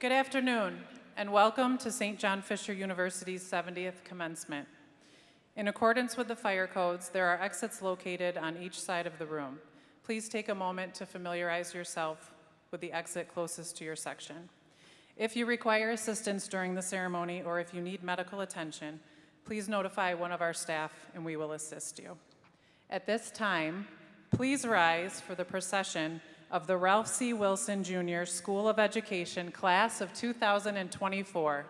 Good afternoon, and welcome to St. John Fisher University's 70th Commencement. In accordance with the fire codes, there are exits located on each side of the room. Please take a moment to familiarize yourself with the exit closest to your section. If you require assistance during the ceremony or if you need medical attention, please notify one of our staff and we will assist you. At this time, please rise for the procession of the Ralph C. Wilson Jr. School of Education Class of 2024.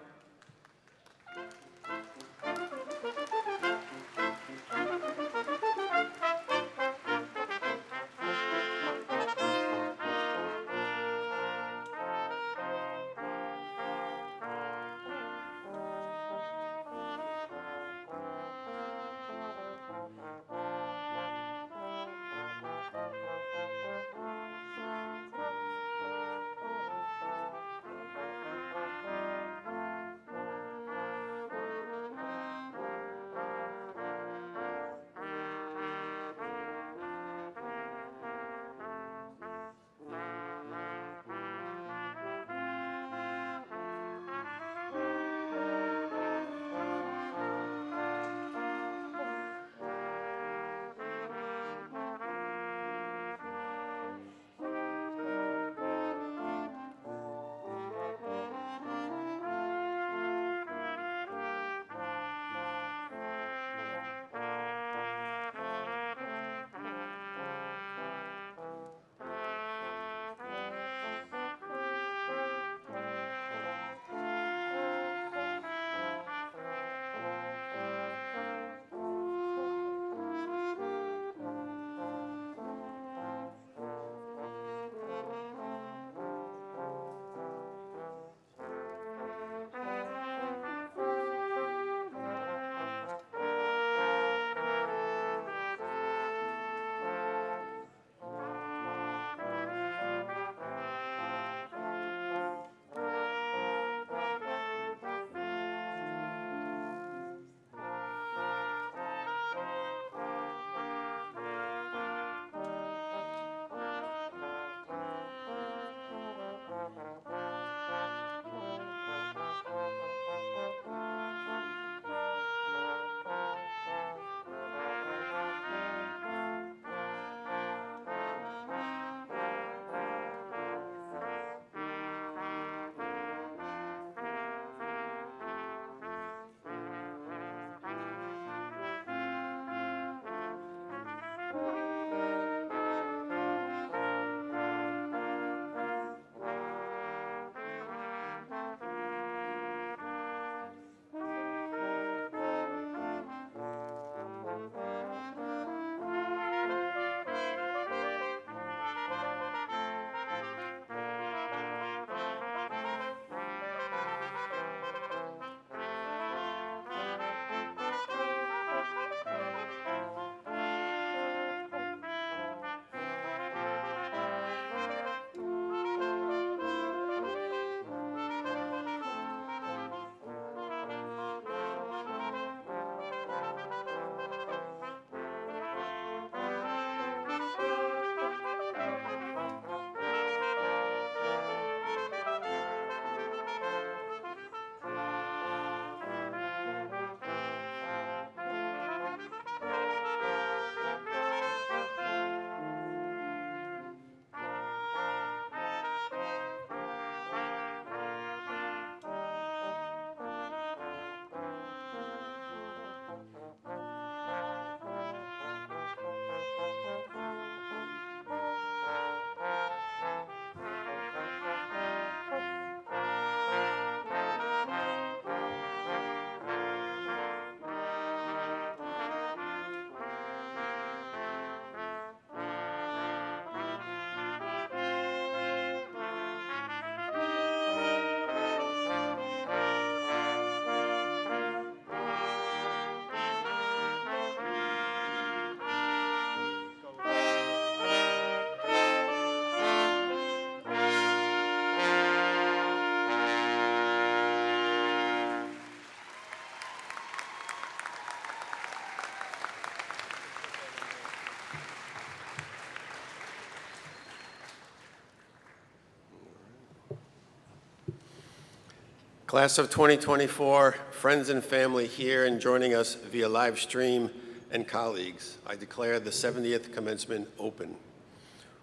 Class of 2024, friends and family here and joining us via live stream, and colleagues, I declare the 70th commencement open.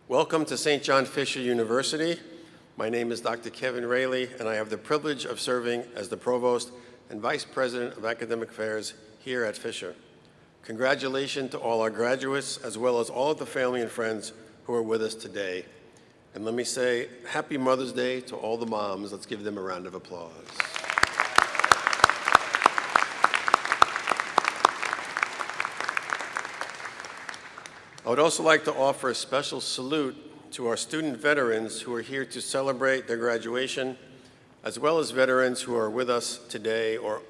Welcome to St. John Fisher University. My name is Dr. Kevin Raley, and I have the privilege of serving as the Provost and Vice President of Academic Affairs here at Fisher. Congratulations to all our graduates, as well as all of the family and friends who are with us today. And let me say, Happy Mother's Day to all the moms. Let's give them a round of applause. I would also like to offer a special salute to our student veterans who are here to celebrate their graduation, as well as veterans who are with us today or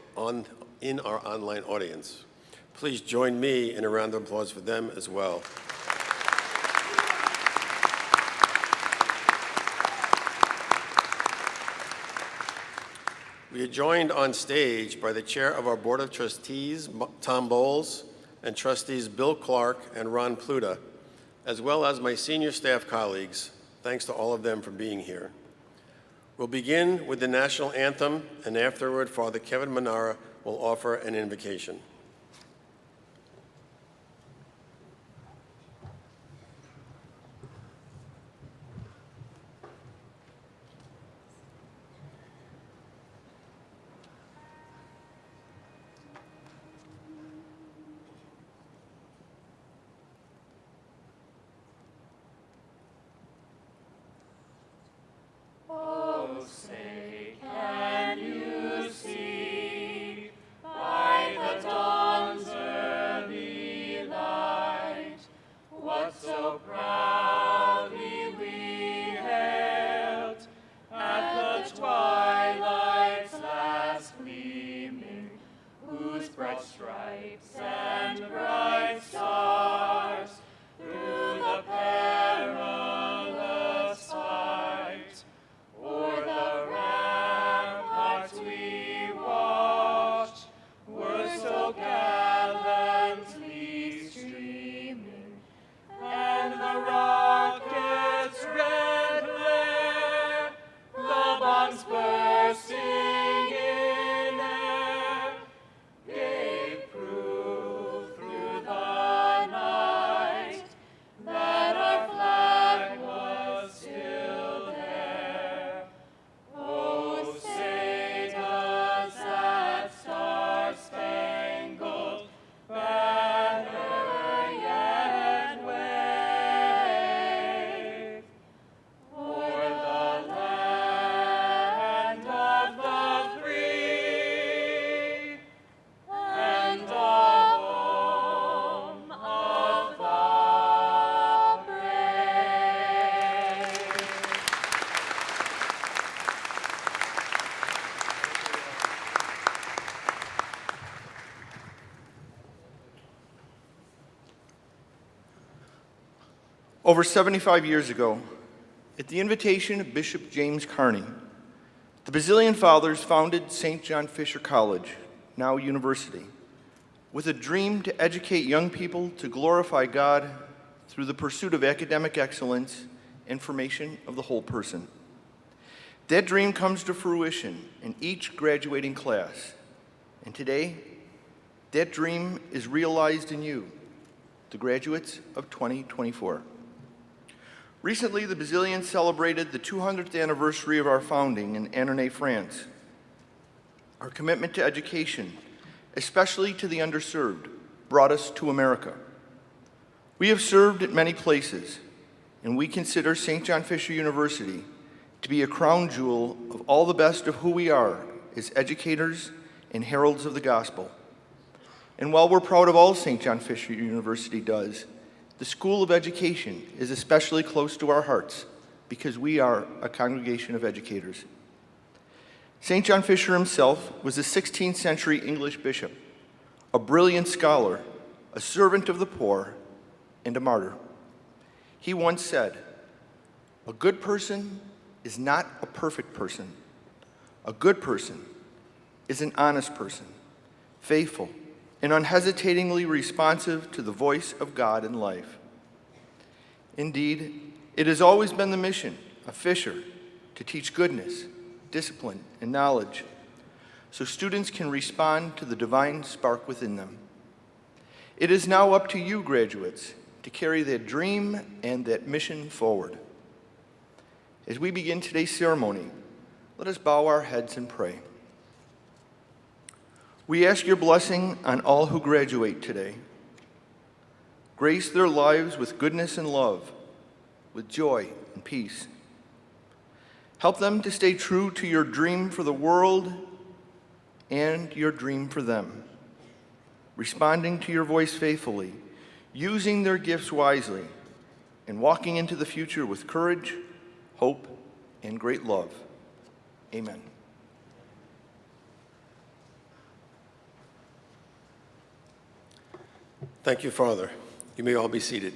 in our online audience. Please join me in a round of applause for them as well. We are joined on stage by the Chair of our Board of Trustees, Tom Bowles, and Trustees Bill Clark and Ron Pluta, as well as my senior staff colleagues. Thanks to all of them for being here. We'll begin with the national anthem, and afterward, Father Kevin Manara will offer an invocation. Over 75 years ago, at the invitation of Bishop James Carney, the Basilian Fathers founded St. John Fisher College, now university, with a dream to educate young people to glorify God through the pursuit of academic excellence and formation of the whole person. That dream comes to fruition in each graduating class, and today, that dream is realized in you, the graduates of 2024. Recently, the Basilians celebrated the 200th anniversary of our founding in Annonay, France. Our commitment to education, especially to the underserved, brought us to America. We have served at many places, and we consider St. John Fisher University to be a crown jewel of all the best of who we are as educators and heralds of the gospel. And while we're proud of all St. John Fisher University does, the School of Education is especially close to our hearts because we are a congregation of educators. St. John Fisher himself was a 16th century English bishop, a brilliant scholar, a servant of the poor, and a martyr. He once said, "A good person is not a perfect person. A good person is an honest person, faithful, and unhesitatingly responsive to the voice of God in life." Indeed, it has always been the mission of Fisher to teach goodness, discipline, and knowledge so students can respond to the divine spark within them. It is now up to you, graduates, to carry that dream and that mission forward. As we begin today's ceremony, let us bow our heads and pray. We ask your blessing on all who graduate today. Grace their lives with goodness and love, with joy and peace. Help them to stay true to your dream for the world and your dream for them, responding to your voice faithfully, using their gifts wisely, and walking into the future with courage, hope, and great love. Amen. Thank you, Father. You may all be seated.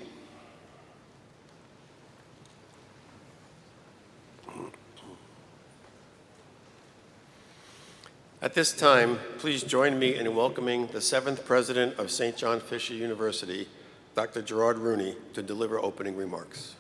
At this time, please join me in welcoming the 7th President of St. John Fisher University, Dr. Gerard Rooney, to deliver opening remarks.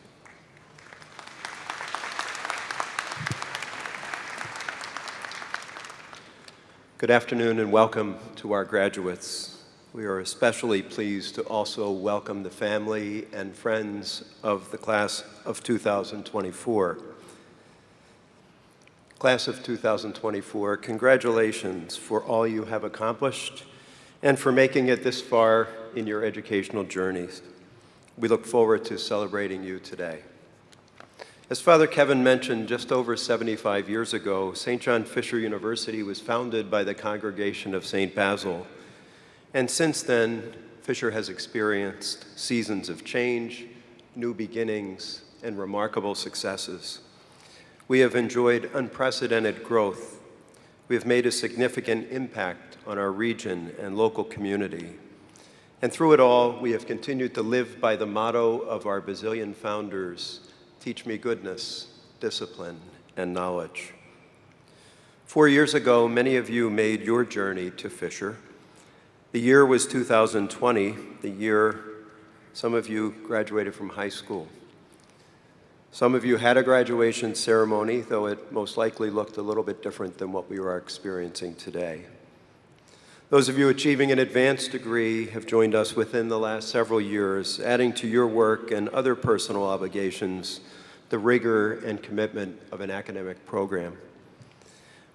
Good afternoon and welcome to our graduates. We are especially pleased to also welcome the family and friends of the class of 2024. Class of 2024, congratulations for all you have accomplished and for making it this far in your educational journeys. We look forward to celebrating you today. As Father Kevin mentioned, just over 75 years ago, St. John Fisher University was founded by the Congregation of St. Basil. And since then, Fisher has experienced seasons of change, new beginnings, and remarkable successes. We have enjoyed unprecedented growth. We have made a significant impact on our region and local community. And through it all, we have continued to live by the motto of our Basilian founders, teach me goodness, discipline, and knowledge. 4 years ago, many of you made your journey to Fisher. The year was 2020, the year some of you graduated from high school. Some of you had a graduation ceremony, though it most likely looked a little bit different than what we are experiencing today. Those of you achieving an advanced degree have joined us within the last several years, adding to your work and other personal obligations the rigor and commitment of an academic program.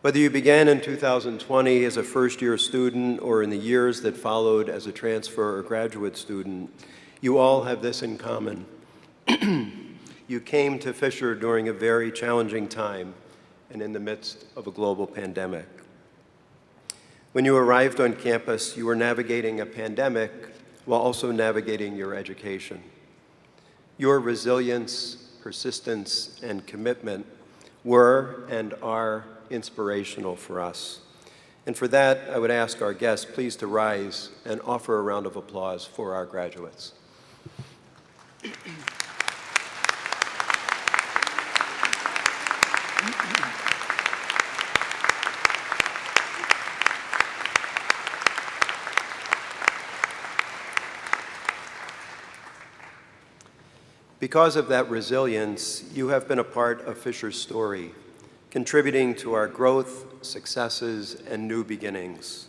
Whether you began in 2020 as a first-year student or in the years that followed as a transfer or graduate student, you all have this in common. You came to Fisher during a very challenging time and in the midst of a global pandemic. When you arrived on campus, you were navigating a pandemic while also navigating your education. Your resilience, persistence, and commitment were and are inspirational for us. And for that, I would ask our guests please to rise and offer a round of applause for our graduates. Because of that resilience, you have been a part of Fisher's story, contributing to our growth, successes, and new beginnings.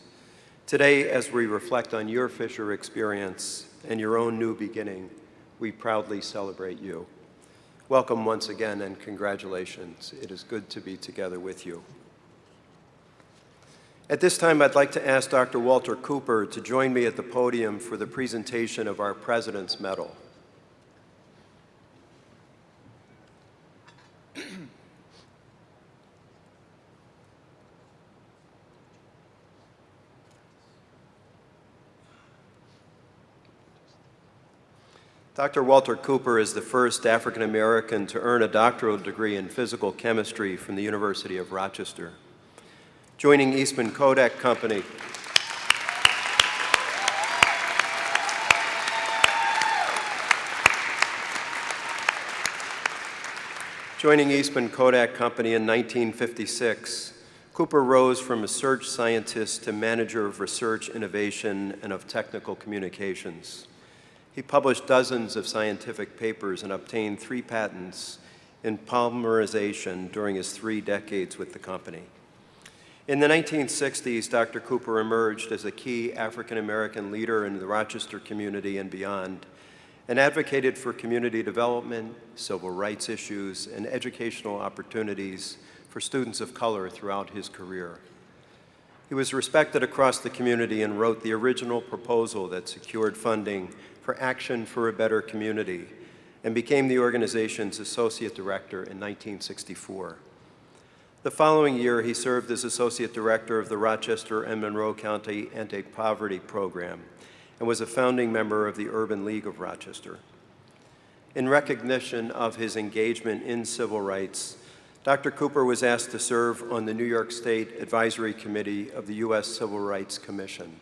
Today, as we reflect on your Fisher experience and your own new beginning, we proudly celebrate you. Welcome once again and congratulations. It is good to be together with you. At this time, I'd like to ask Dr. Walter Cooper to join me at the podium for the presentation of our President's Medal. Dr. Walter Cooper is the first African American to earn a doctoral degree in physical chemistry from the University of Rochester. Joining Eastman Kodak Company, Joining Eastman Kodak Company in 1956, Cooper rose from research scientist to manager of research innovation and of technical communications. He published dozens of scientific papers and obtained 3 patents in polymerization during his 3 decades with the company. In the 1960s, Dr. Cooper emerged as a key African-American leader in the Rochester community and beyond, and advocated for community development, civil rights issues, and educational opportunities for students of color throughout his career. He was respected across the community and wrote the original proposal that secured funding for Action for a Better Community and became the organization's associate director in 1964. The following year, he served as associate director of the Rochester and Monroe County Anti-Poverty Program and was a founding member of the Urban League of Rochester. In recognition of his engagement in civil rights, Dr. Cooper was asked to serve on the New York State Advisory Committee of the U.S. Civil Rights Commission.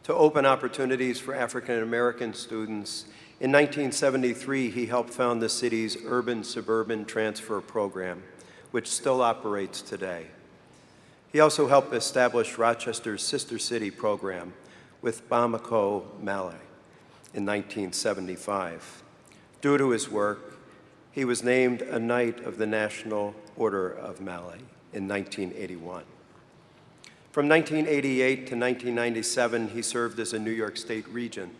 To open opportunities for African American students, in 1973, he helped found the city's Urban-Suburban Transfer Program, which still operates today. He also helped establish Rochester's Sister City program with Bamako, Mali, in 1975. Due to his work, he was named a Knight of the National Order of Mali in 1981. From 1988 to 1997, he served as a New York State Regent.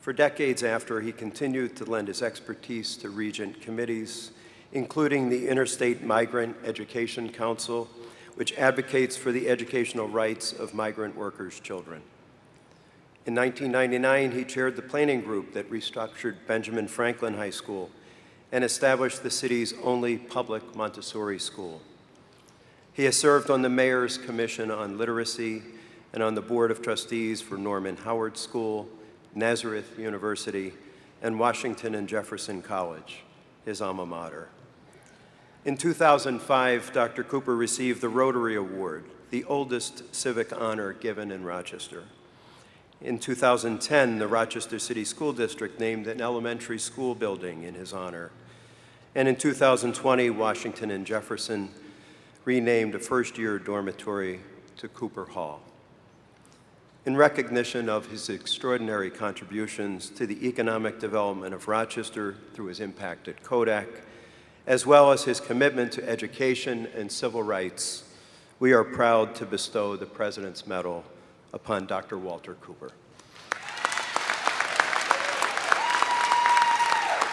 For decades after, he continued to lend his expertise to Regent committees, including the Interstate Migrant Education Council, which advocates for the educational rights of migrant workers' children. In 1999, he chaired the planning group that restructured Benjamin Franklin High School and established the city's only public Montessori school. He has served on the Mayor's Commission on Literacy and on the Board of Trustees for Norman Howard School, Nazareth University, and Washington and Jefferson College, his alma mater. In 2005, Dr. Cooper received the Rotary Award, the oldest civic honor given in Rochester. In 2010, the Rochester City School District named an elementary school building in his honor. And in 2020, Washington and Jefferson renamed a first-year dormitory to Cooper Hall. In recognition of his extraordinary contributions to the economic development of Rochester through his impact at Kodak, as well as his commitment to education and civil rights, we are proud to bestow the President's Medal upon Dr. Walter Cooper.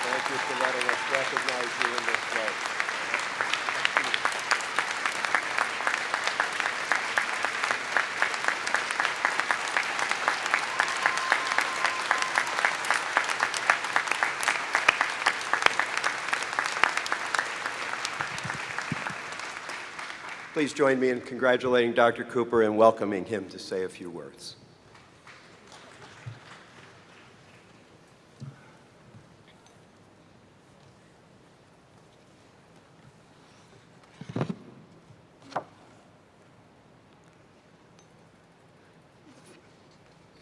Thank you for letting us recognize you in this way. Please join me in congratulating Dr. Cooper and welcoming him to say a few words.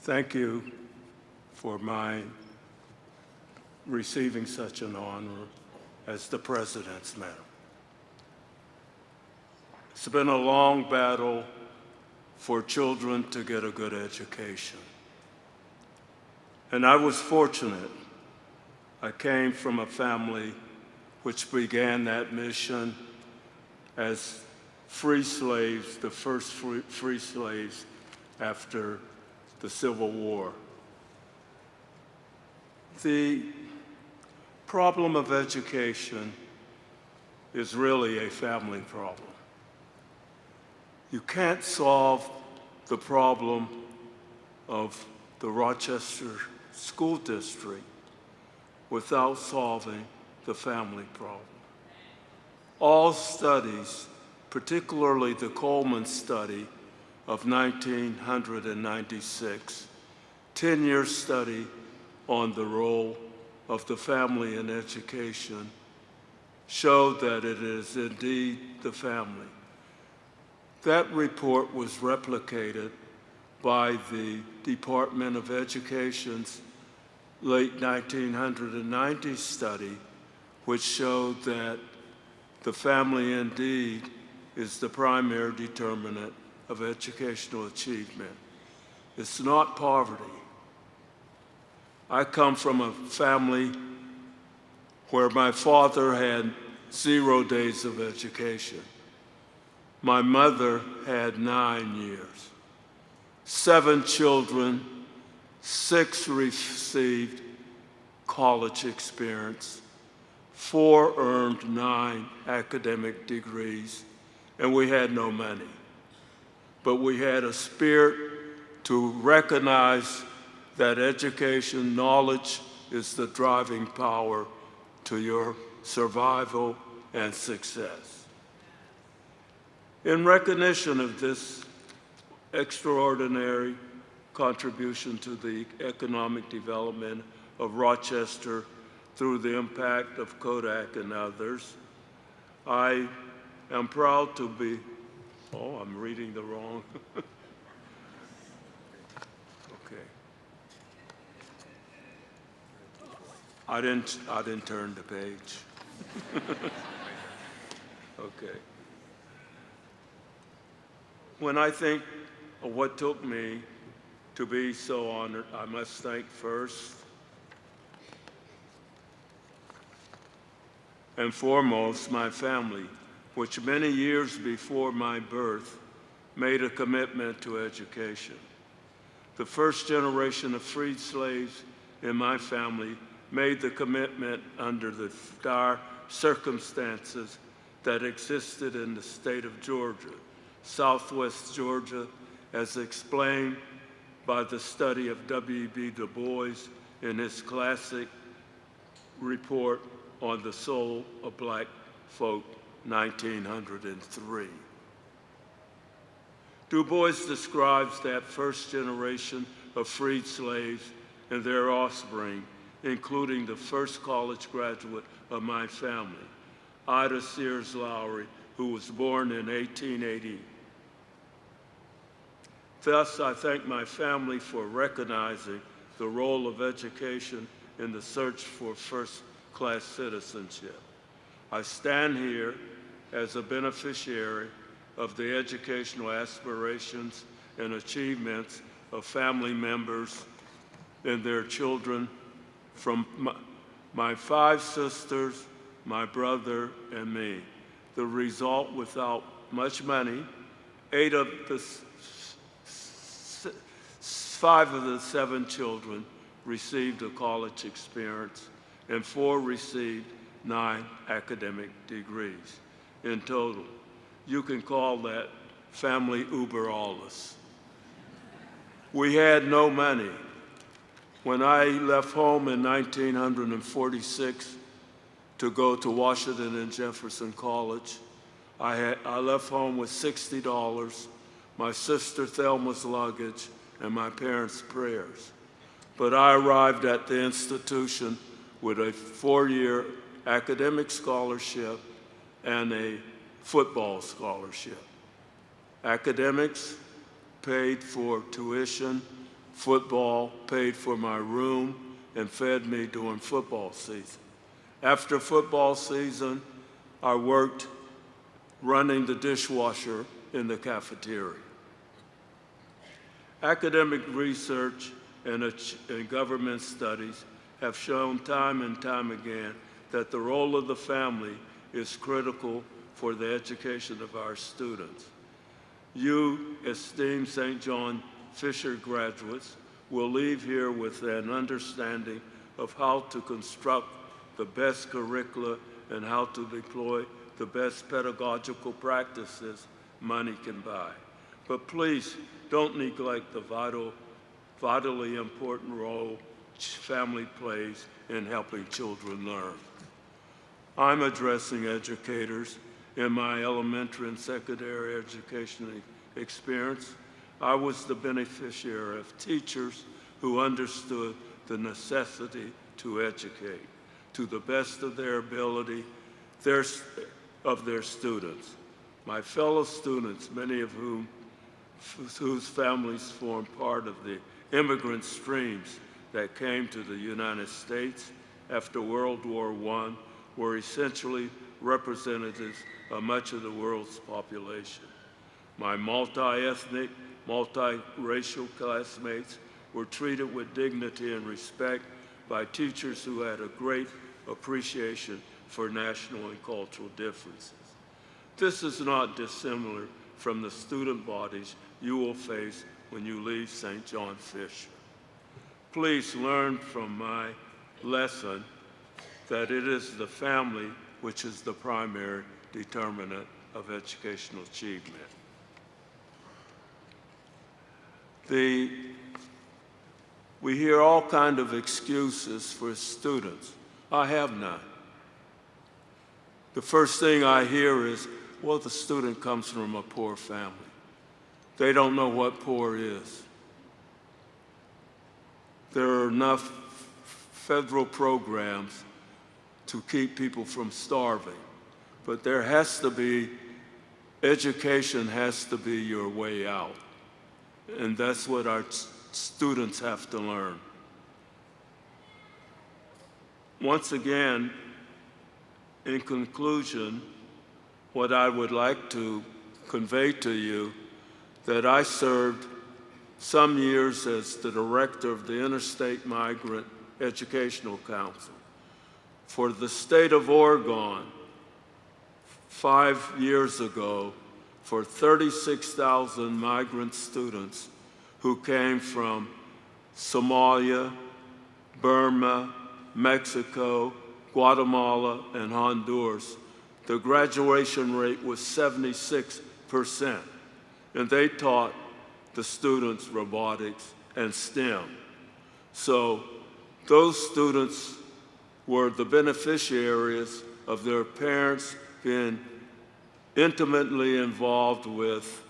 Thank you for my receiving such an honor as the President's Medal. It's been a long battle for children to get a good education. And I was fortunate. I came from a family which began that mission as free slaves, the first free slaves after the Civil War. The problem of education is really a family problem. You can't solve the problem of the Rochester School District without solving the family problem. All studies, particularly the Coleman study of 1996, 10-year study on the role of the family in education, showed that it is indeed the family. That report was replicated by the Department of Education's late 1990 study, which showed that the family indeed is the primary determinant of educational achievement. It's not poverty. I come from a family where my father had 0 days of education. My mother had 9 years, 7 children, 6 received college experience, 4 earned 9 academic degrees, and we had no money. But we had a spirit to recognize that education, knowledge is the driving power to your survival and success. In recognition of this extraordinary contribution to the economic development of Rochester through the impact of Kodak and others, I am proud to be, oh, I'm reading the wrong. Okay. I didn't turn the page. Okay. When I think of what took me to be so honored, I must thank first and foremost my family, which many years before my birth made a commitment to education. The first generation of freed slaves in my family made the commitment under the dire circumstances that existed in the state of Georgia, Southwest Georgia, as explained by the study of W.B. Du Bois in his classic report on the Soul of Black Folk, 1903. Du Bois describes that first generation of freed slaves and their offspring, including the first college graduate of my family, Ida Sears Lowry, who was born in 1880. Thus, I thank my family for recognizing the role of education in the search for first-class citizenship. I stand here as a beneficiary of the educational aspirations and achievements of family members and their children, from my 5 sisters, my brother, and me. The result, without much money, 5 of the 7 children received a college experience, and 4 received 9 academic degrees. In total, you can call that family uber alles. We had no money. When I left home in 1946 to go to Washington and Jefferson College, I left home with $60, my sister Thelma's luggage, and my parents' prayers. But I arrived at the institution with a 4-year academic scholarship and a football scholarship. Academics paid for tuition, football paid for my room, and fed me during football season. After football season, I worked running the dishwasher in the cafeteria. Academic research and government studies have shown time and time again that the role of the family is critical for the education of our students. You, esteemed St. John Fisher graduates, will leave here with an understanding of how to construct the best curricula and how to deploy the best pedagogical practices money can buy. But please don't neglect the vitally important role family plays in helping children learn. I'm addressing educators. In my elementary and secondary education experience, I was the beneficiary of teachers who understood the necessity to educate to the best of their ability of their students. My fellow students, many of whose families formed part of the immigrant streams that came to the United States after World War I, were essentially representatives of much of the world's population. My multi-ethnic, multi-racial classmates were treated with dignity and respect by teachers who had a great appreciation for national and cultural differences. This is not dissimilar from the student bodies you will face when you leave St. John Fisher. Please learn from my lesson that it is the family which is the primary determinant of educational achievement. We hear all kinds of excuses for students. I have none. The first thing I hear is, well, the student comes from a poor family. They don't know what poor is. There are enough federal programs to keep people from starving, but there has to be, education has to be your way out. And that's what our students have to learn. Once again, in conclusion, what I would like to convey to you, that I served some years as the director of the Interstate Migrant Educational Council. For the state of Oregon, 5 years ago, for 36,000 migrant students who came from Somalia, Burma, Mexico, Guatemala, and Honduras, the graduation rate was 76%, and they taught the students robotics and STEM. So those students were the beneficiaries of their parents being intimately involved with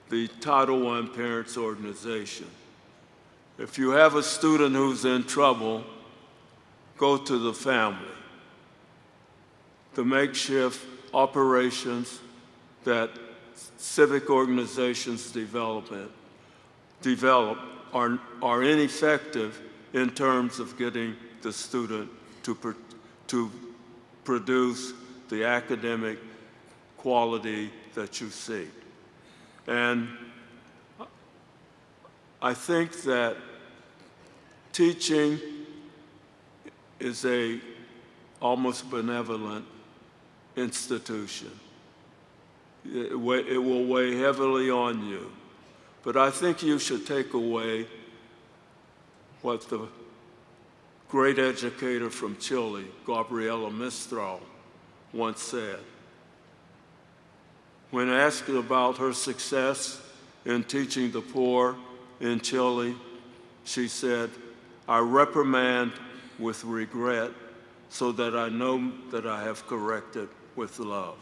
the Title I Parents Organization. If you have a student who's in trouble, go to the family. The makeshift operations that civic organizations develop are ineffective in terms of getting the student to produce the academic quality that you seek. And I think that teaching is a almost benevolent institution. It will weigh heavily on you. But I think you should take away what the great educator from Chile, Gabriela Mistral, once said. When asked about her success in teaching the poor in Chile, she said, "I reprimand with regret so that I know that I have corrected with love."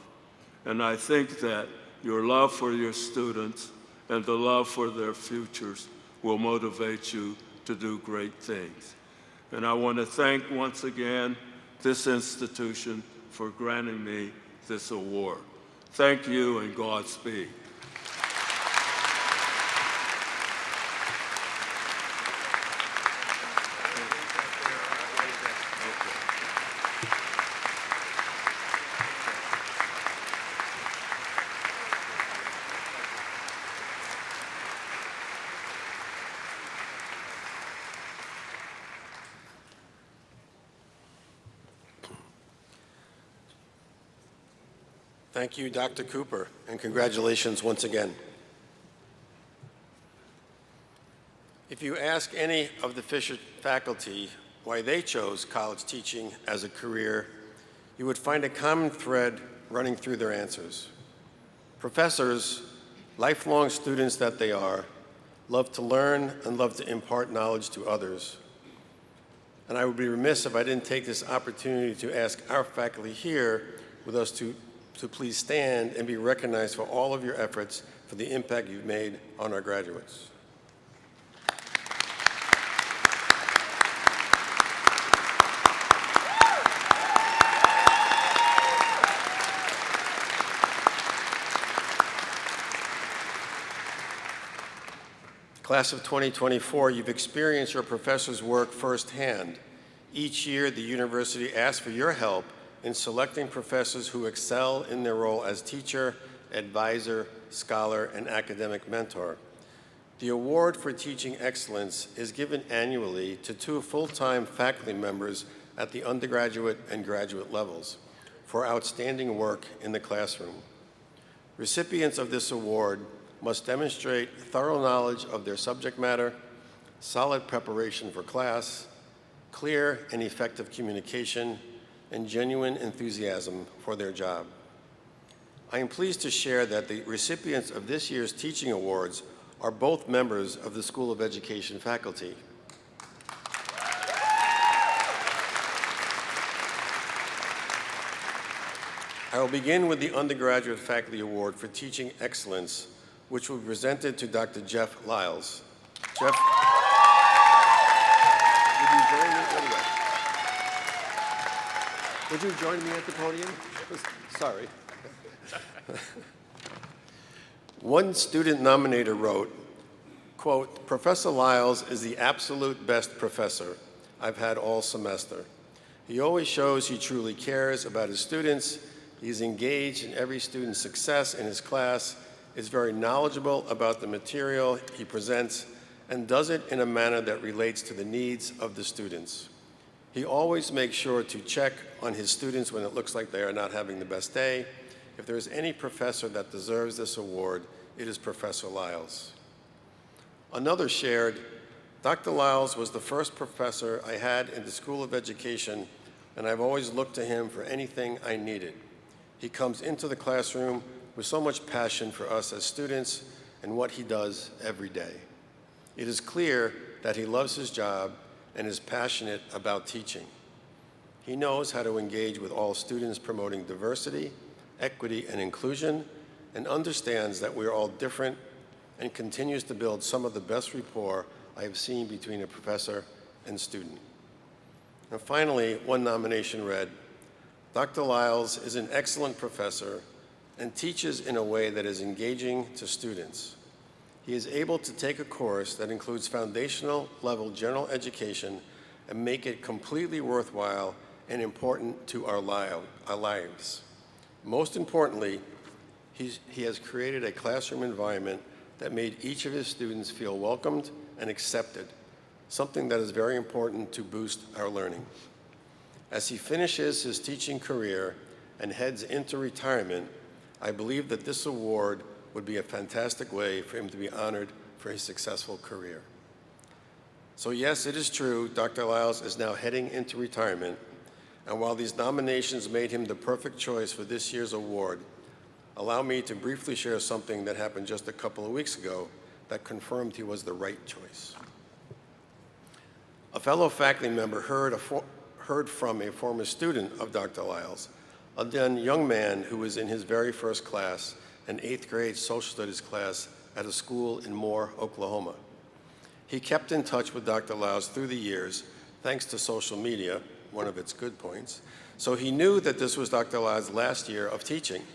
And I think that your love for your students and the love for their futures will motivate you to do great things. And I want to thank once again this institution for granting me this award. Thank you and Godspeed. Thank you, Dr. Cooper, and congratulations once again. If you ask any of the Fisher faculty why they chose college teaching as a career, you would find a common thread running through their answers. Professors, lifelong students that they are, love to learn and love to impart knowledge to others. And I would be remiss if I didn't take this opportunity to ask our faculty here with us to please stand and be recognized for all of your efforts for the impact you've made on our graduates. Class of 2024, you've experienced your professors' work firsthand. Each year, the university asks for your help in selecting professors who excel in their role as teacher, advisor, scholar, and academic mentor. The award for teaching excellence is given annually to 2 full-time faculty members at the undergraduate and graduate levels for outstanding work in the classroom. Recipients of this award must demonstrate thorough knowledge of their subject matter, solid preparation for class, clear and effective communication, and genuine enthusiasm for their job. I am pleased to share that the recipients of this year's teaching awards are both members of the School of Education faculty. I will begin with the Undergraduate Faculty Award for Teaching Excellence, which will be presented to Dr. Jeff Lyles. Jeff, would you join me at the podium? Sorry. One student nominator wrote, quote, "Professor Lyles is the absolute best professor I've had all semester. He always shows he truly cares about his students. He's engaged in every student's success in his class, is very knowledgeable about the material he presents, and does it in a manner that relates to the needs of the students. He always makes sure to check on his students when it looks like they are not having the best day. If there is any professor that deserves this award, it is Professor Lyles." Another shared, "Dr. Lyles was the first professor I had in the School of Education, and I've always looked to him for anything I needed. He comes into the classroom with so much passion for us as students and what he does every day. It is clear that he loves his job and is passionate about teaching. He knows how to engage with all students, promoting diversity, equity, and inclusion, and understands that we are all different, and continues to build some of the best rapport I have seen between a professor and student." And finally, one nomination read, "Dr. Lyles is an excellent professor and teaches in a way that is engaging to students. He is able to take a course that includes foundational level general education and make it completely worthwhile and important to our lives. Most importantly, he has created a classroom environment that made each of his students feel welcomed and accepted, something that is very important to boost our learning. As he finishes his teaching career and heads into retirement, I believe that this award would be a fantastic way for him to be honored for his successful career." So yes, it is true, Dr. Lyles is now heading into retirement, and while these nominations made him the perfect choice for this year's award, allow me to briefly share something that happened just a couple of weeks ago that confirmed he was the right choice. A fellow faculty member heard from a former student of Dr. Lyles, a then young man who was in his very first class, an 8th grade social studies class at a school in Moore, Oklahoma. He kept in touch with Dr. Lyles through the years, thanks to social media, one of its good points, so he knew that this was Dr. Lyles' last year of teaching.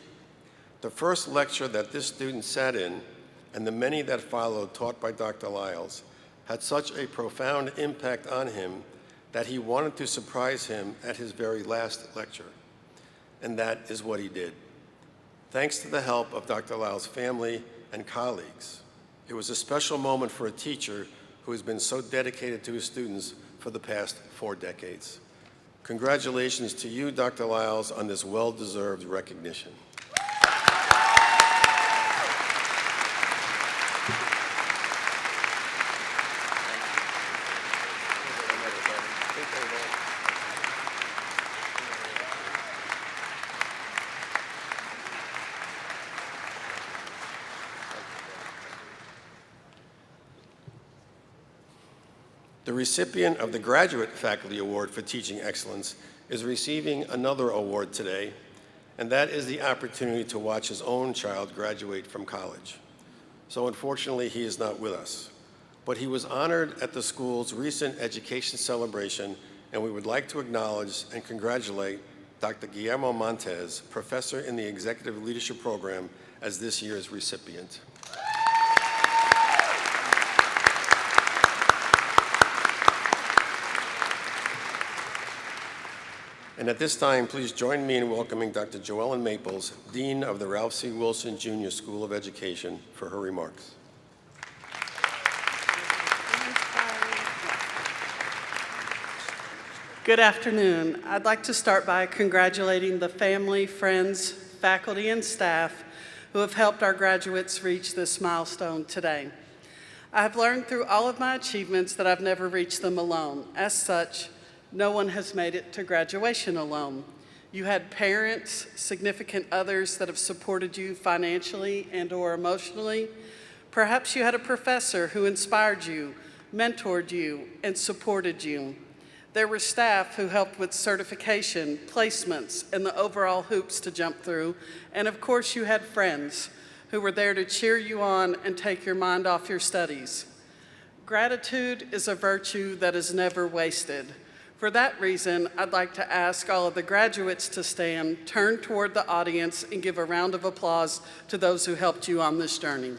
The first lecture that this student sat in, and the many that followed taught by Dr. Lyles, had such a profound impact on him that he wanted to surprise him at his very last lecture. And that is what he did. Thanks to the help of Dr. Lyles' family and colleagues, it was a special moment for a teacher who has been so dedicated to his students for the past 4 decades. Congratulations to you, Dr. Lyles, on this well-deserved recognition. The recipient of the Graduate Faculty Award for Teaching Excellence is receiving another award today, and that is the opportunity to watch his own child graduate from college. So unfortunately, he is not with us. But he was honored at the school's recent education celebration, and we would like to acknowledge and congratulate Dr. Guillermo Montes, professor in the Executive Leadership Program, as this year's recipient. And at this time, please join me in welcoming Dr. Joellen Maples, Dean of the Ralph C. Wilson Jr. School of Education, for her remarks. Good afternoon. I'd like to start by congratulating the family, friends, faculty, and staff who have helped our graduates reach this milestone today. I have learned through all of my achievements that I've never reached them alone. As such, no one has made it to graduation alone. You had parents, significant others that have supported you financially and/or emotionally. Perhaps you had a professor who inspired you, mentored you, and supported you. There were staff who helped with certification, placements, and the overall hoops to jump through. And of course, you had friends who were there to cheer you on and take your mind off your studies. Gratitude is a virtue that is never wasted. For that reason, I'd like to ask all of the graduates to stand, turn toward the audience, and give a round of applause to those who helped you on this journey.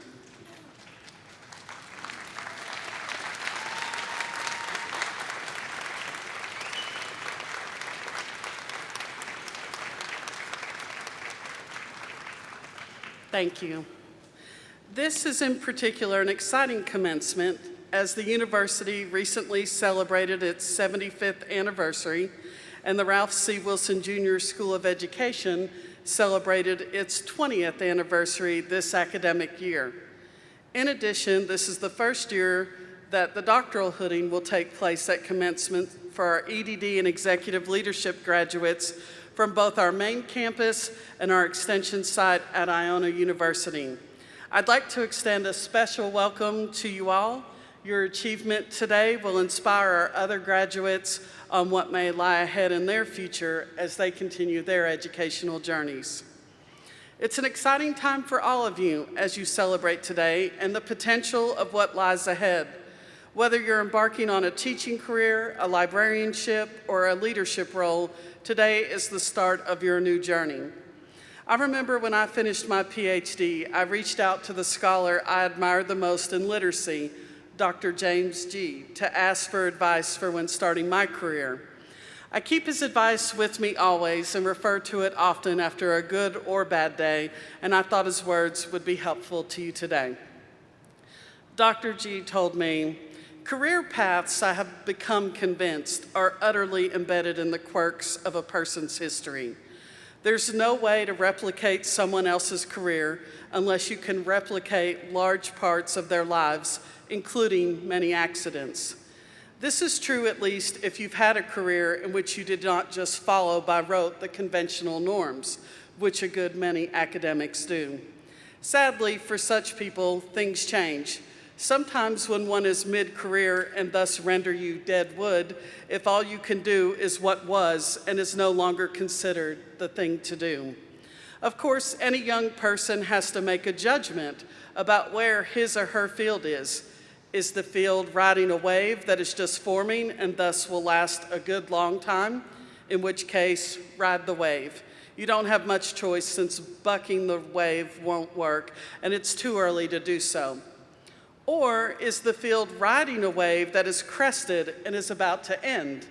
Thank you. This is in particular an exciting commencement as the university recently celebrated its 75th anniversary and the Ralph C. Wilson Jr. School of Education celebrated its 20th anniversary this academic year. In addition, this is the first year that the doctoral hooding will take place at commencement for our EDD and executive leadership graduates from both our main campus and our extension site at Iona University. I'd like to extend a special welcome to you all. Your achievement today will inspire our other graduates on what may lie ahead in their future as they continue their educational journeys. It's an exciting time for all of you as you celebrate today and the potential of what lies ahead. Whether you're embarking on a teaching career, a librarianship, or a leadership role, today is the start of your new journey. I remember when I finished my PhD, I reached out to the scholar I admired the most in literacy, Dr. James G., to ask for advice for when starting my career. I keep his advice with me always and refer to it often after a good or bad day, and I thought his words would be helpful to you today. Dr. G. told me, "Career paths, I have become convinced, are utterly embedded in the quirks of a person's history. There's no way to replicate someone else's career unless you can replicate large parts of their lives, including many accidents. This is true at least if you've had a career in which you did not just follow by rote the conventional norms, which a good many academics do. Sadly, for such people, things change. Sometimes when one is mid-career and thus render you dead wood, if all you can do is what was and is no longer considered the thing to do. Of course, any young person has to make a judgment about where his or her field is. Is the field riding a wave that is just forming and thus will last a good long time? In which case, ride the wave. You don't have much choice since bucking the wave won't work, and it's too early to do so. Or is the field riding a wave that is crested and is about to end?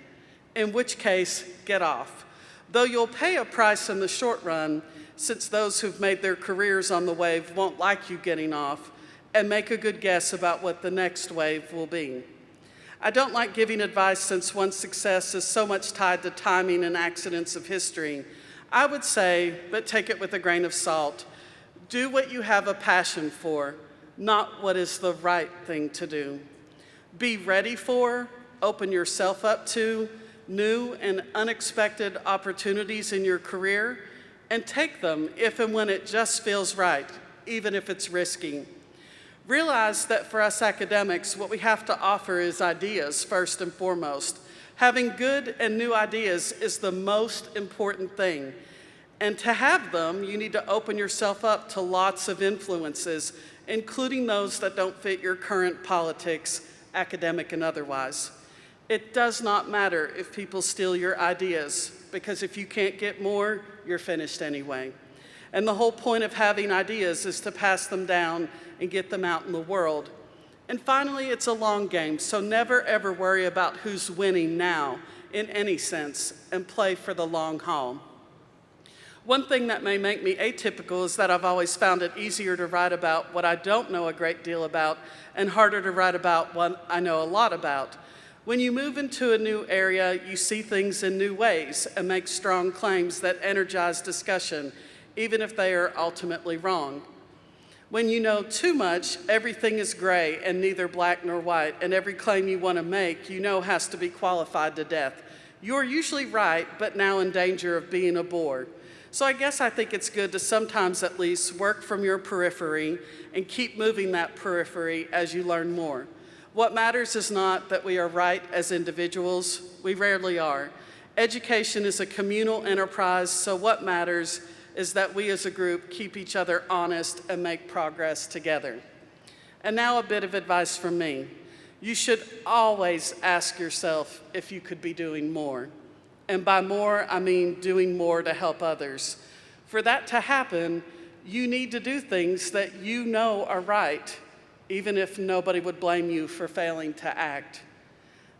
In which case, get off. Though you'll pay a price in the short run, since those who've made their careers on the wave won't like you getting off, and make a good guess about what the next wave will be. I don't like giving advice since one's success is so much tied to timing and accidents of history. I would say, but take it with a grain of salt, do what you have a passion for, not what is the right thing to do. Be ready for, open yourself up to, new and unexpected opportunities in your career, and take them if and when it just feels right, even if it's risky. Realize that for us academics, what we have to offer is ideas first and foremost. Having good and new ideas is the most important thing. And to have them, you need to open yourself up to lots of influences, including those that don't fit your current politics, academic and otherwise. It does not matter if people steal your ideas, because if you can't get more, you're finished anyway. And the whole point of having ideas is to pass them down and get them out in the world. And finally, it's a long game, so never ever worry about who's winning now in any sense, and play for the long haul. One thing that may make me atypical is that I've always found it easier to write about what I don't know a great deal about and harder to write about what I know a lot about. When you move into a new area, you see things in new ways and make strong claims that energize discussion. even if they are ultimately wrong. When you know too much, everything is gray and neither black nor white, and every claim you want to make, you know has to be qualified to death. You're usually right, but now in danger of being a bore. So I guess I think it's good to sometimes at least work from your periphery and keep moving that periphery as you learn more. What matters is not that we are right as individuals. We rarely are. Education is a communal enterprise, so what matters is that we as a group keep each other honest and make progress together. And now a bit of advice from me. You should always ask yourself if you could be doing more. And by more, I mean doing more to help others. For that to happen, you need to do things that you know are right, even if nobody would blame you for failing to act.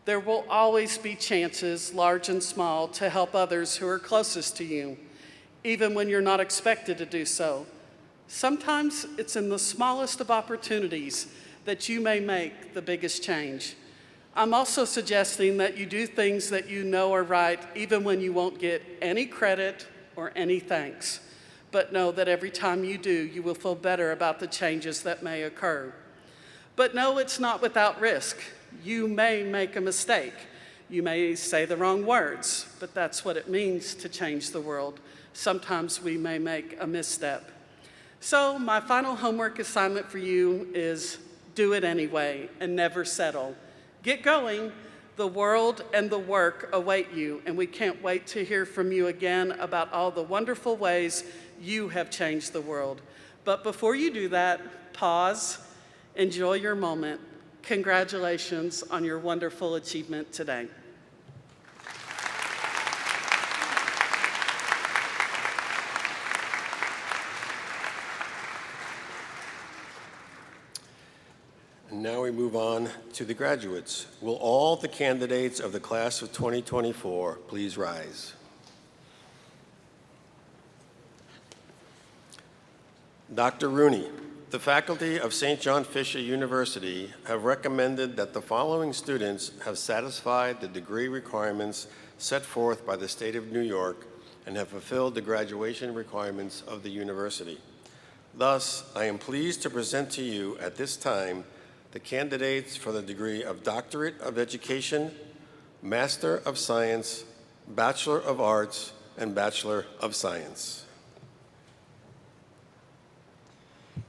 There will always be chances, large and small, to help others who are closest to you, even when you're not expected to do so. Sometimes it's in the smallest of opportunities that you may make the biggest change. I'm also suggesting that you do things that you know are right, even when you won't get any credit or any thanks. But know that every time you do, you will feel better about the changes that may occur. But no, it's not without risk. You may make a mistake. You may say the wrong words, but that's what it means to change the world. Sometimes we may make a misstep. So my final homework assignment for you is do it anyway and never settle. Get going. The world and the work await you, and we can't wait to hear from you again about all the wonderful ways you have changed the world. But before you do that, pause, enjoy your moment. Congratulations on your wonderful achievement today. And now we move on to the graduates. Will all the candidates of the class of 2024 please rise? Dr. Rooney, the faculty of St. John Fisher University have recommended that the following students have satisfied the degree requirements set forth by the state of New York and have fulfilled the graduation requirements of the university. Thus, I am pleased to present to you at this time the candidates for the degree of Doctorate of Education, Master of Science, Bachelor of Arts, and Bachelor of Science.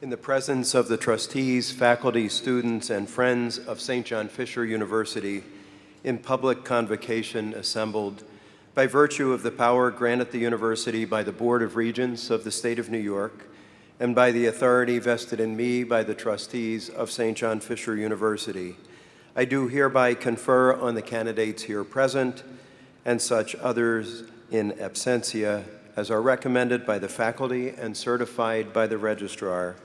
In the presence of the trustees, faculty, students, and friends of St. John Fisher University, in public convocation assembled by virtue of the power granted the university by the Board of Regents of the State of New York, and by the authority vested in me by the trustees of St. John Fisher University, I do hereby confer on the candidates here present and such others in absentia as are recommended by the faculty and certified by the registrar,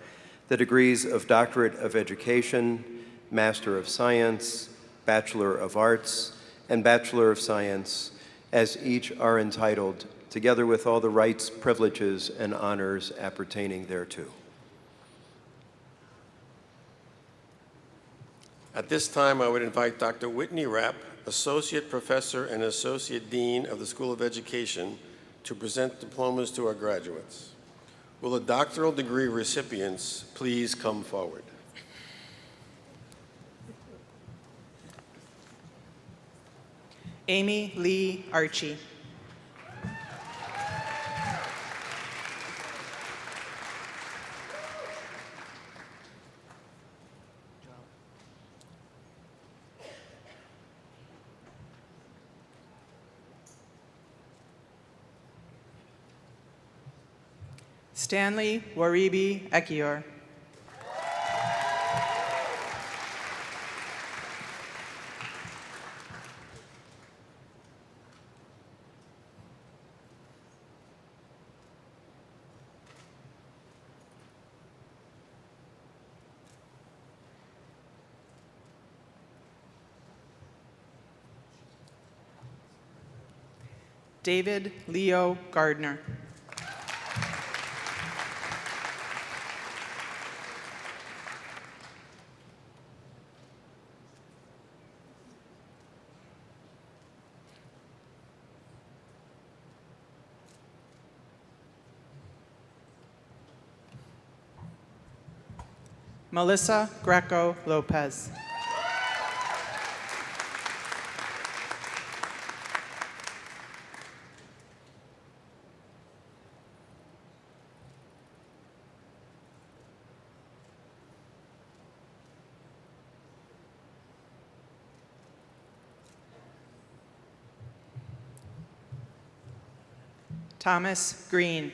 the degrees of Doctorate of Education, Master of Science, Bachelor of Arts, and Bachelor of Science, as each are entitled, together with all the rights, privileges, and honors appertaining thereto. At this time, I would invite Dr. Whitney Rapp, Associate Professor and Associate Dean of the School of Education, to present diplomas to our graduates. Will the doctoral degree recipients please come forward? Amy Lee Archie. Stanley Waribi Ekior. David Leo Gardner. Melissa Greco Lopez. Thomas Green.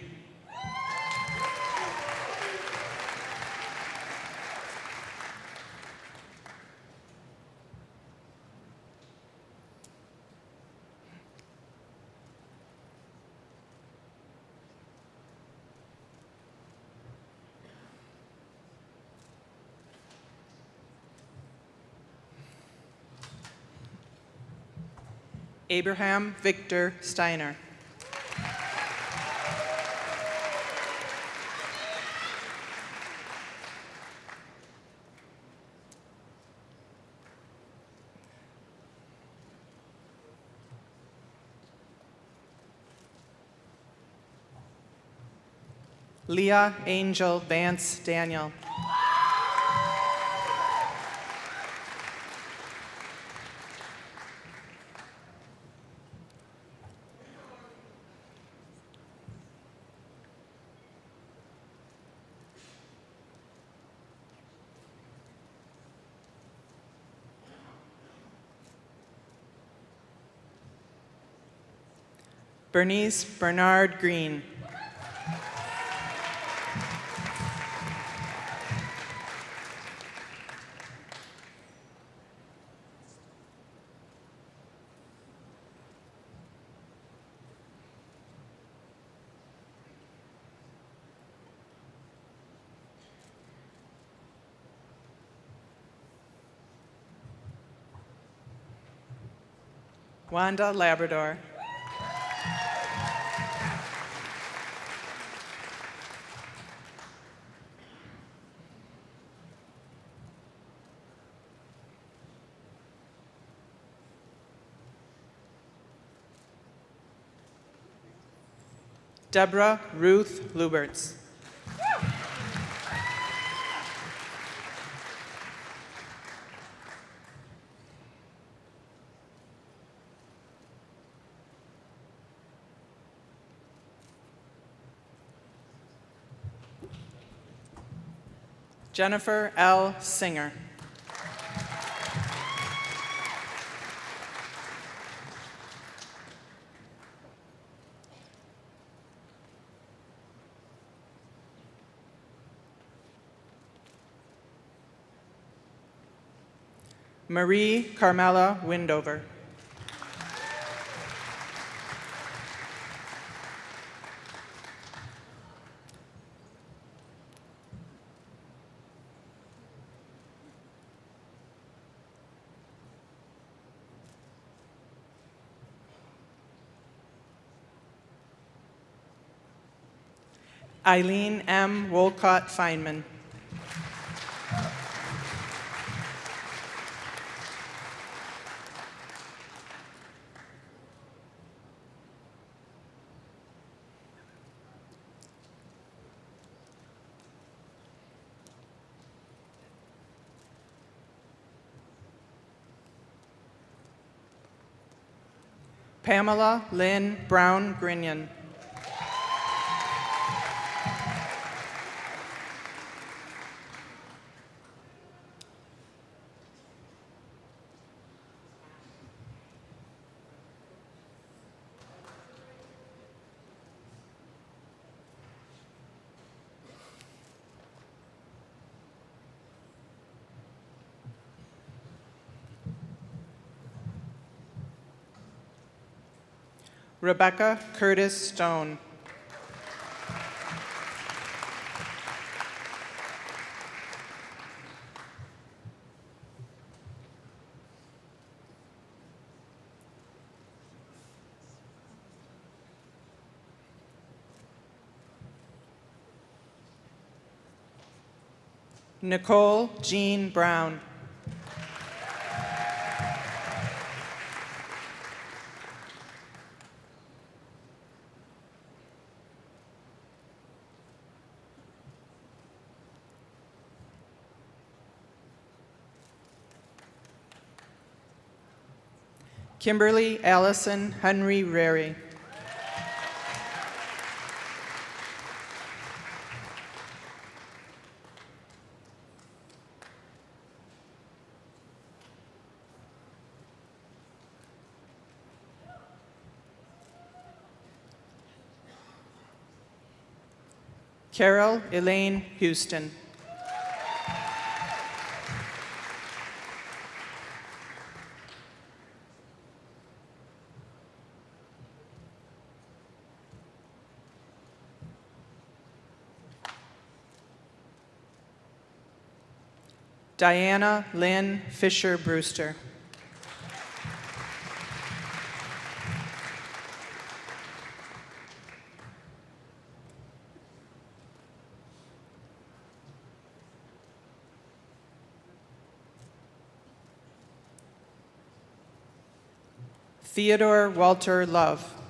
Abraham Victor Steiner. Leah Angel Vance Daniel. Bernice Bernard Green. Wanda Labrador. Deborah Ruth Luberts. Jennifer L. Singer. Marie Carmela Windover. Eileen M. Wolcott Feynman. Pamela Lynn Brown Grinion. Rebecca Curtis Stone. Nicole Jean Brown. Kimberly Allison Henry Rary. Carol Elaine Houston. Diana Lynn Fisher Brewster. Theodore Walter Love.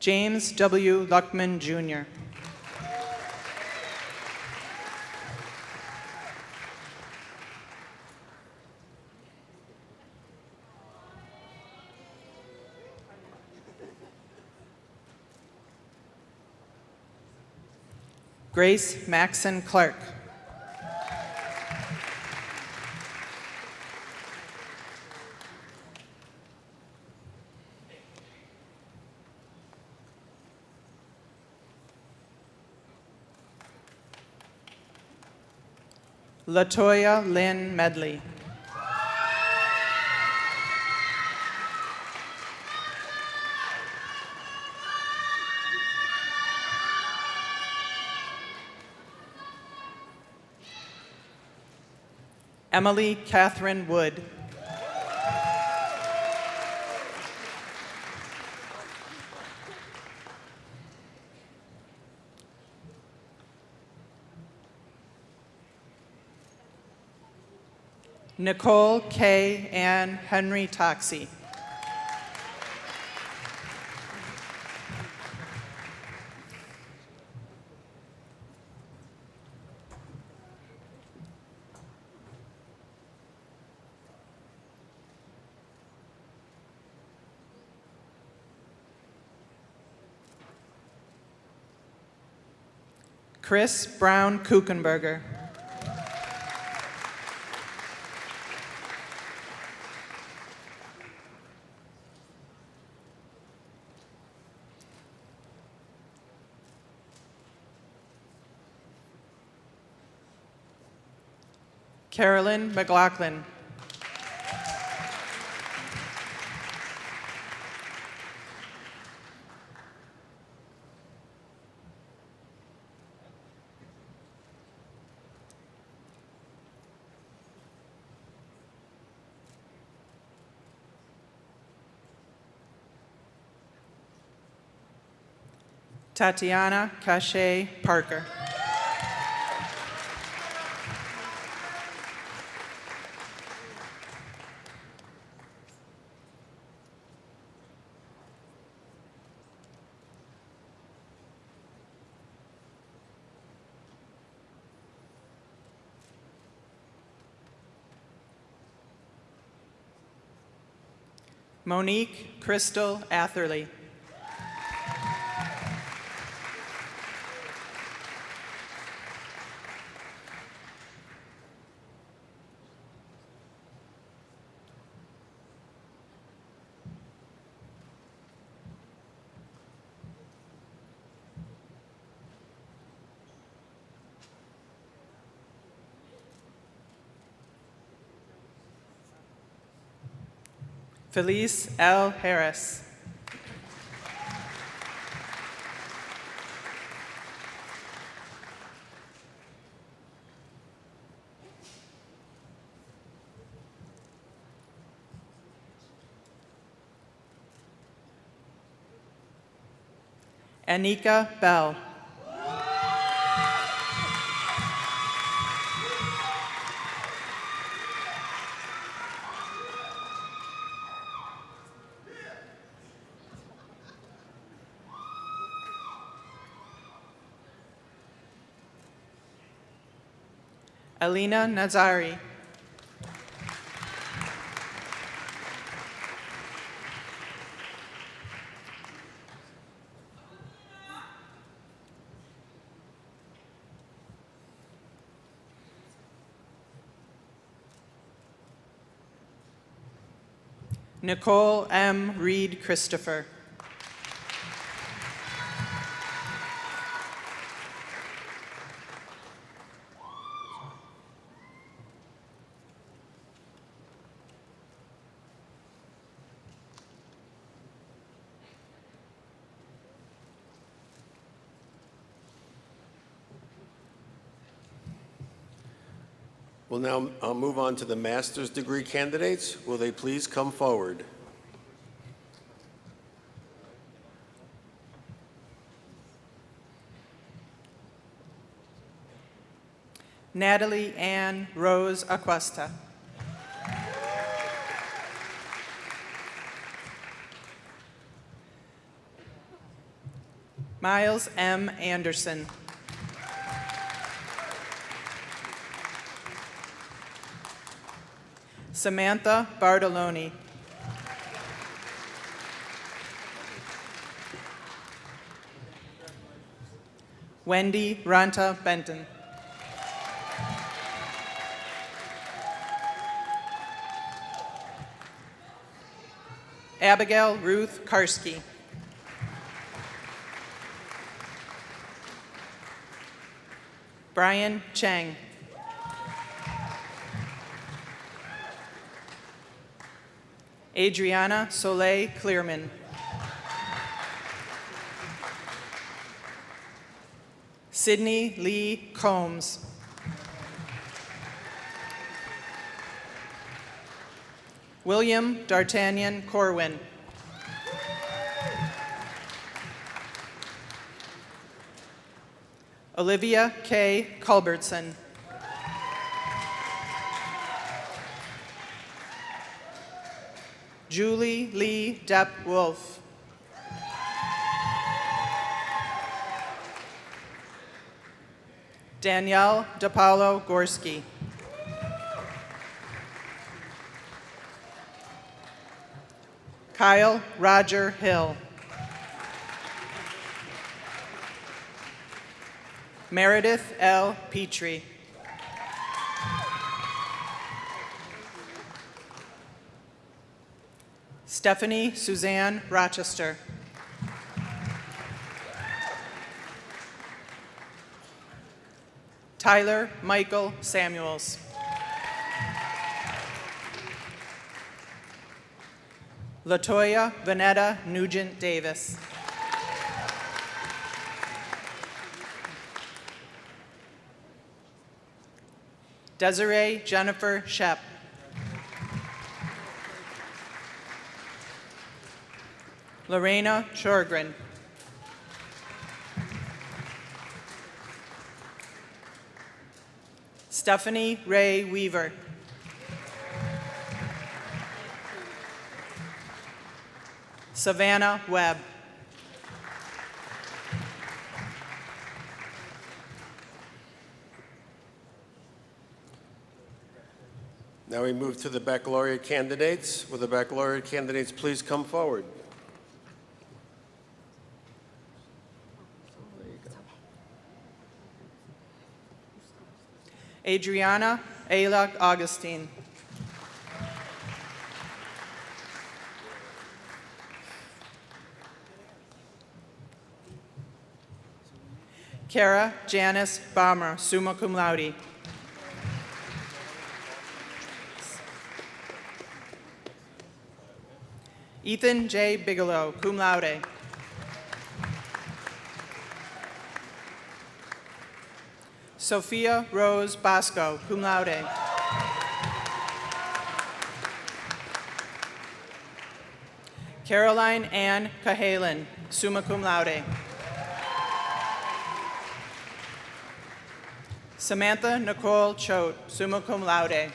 James W. Luckman, Jr. Grace Maxon Clark. Latoya Lynn Medley. Emily Catherine Wood. Nicole K. Ann Henry Toxey. Chris Brown Kuchenberger. Carolyn McLaughlin. Tatiana Cache Parker. Monique Crystal Atherley. Felice L. Harris. Anika Bell. Alina Nazari. Nicole M. Reed Christopher. We'll now move on to the master's degree candidates. Will they please come forward? Natalie Ann Rose Acosta. Miles M. Anderson. Samantha Bartoloni. Wendy Ranta Benton. Abigail Ruth Karski. Brian Chang. Adriana Soleil Clearman. Sydney Lee Combs. William D'Artagnan Corwin. Olivia K. Culbertson. Julie Lee Depp Wolf. Danielle DePaulo Gorski. Kyle Roger Hill. Meredith L. Petrie. Stephanie Suzanne Rochester. Tyler Michael Samuels. Latoya Vanetta Nugent Davis. Desiree Jennifer Shep. Lorena Shorgren. Stephanie Ray Weaver. Savannah Webb. Now we move to the baccalaureate candidates. Will the baccalaureate candidates please come forward? Adriana Ayla Augustine. Kara Janice Balmer, summa cum laude. Ethan J. Bigelow, cum laude. Sophia Rose Bosco, cum laude. Caroline Ann Cahalan, summa cum laude. Samantha Nicole Choate, summa cum laude.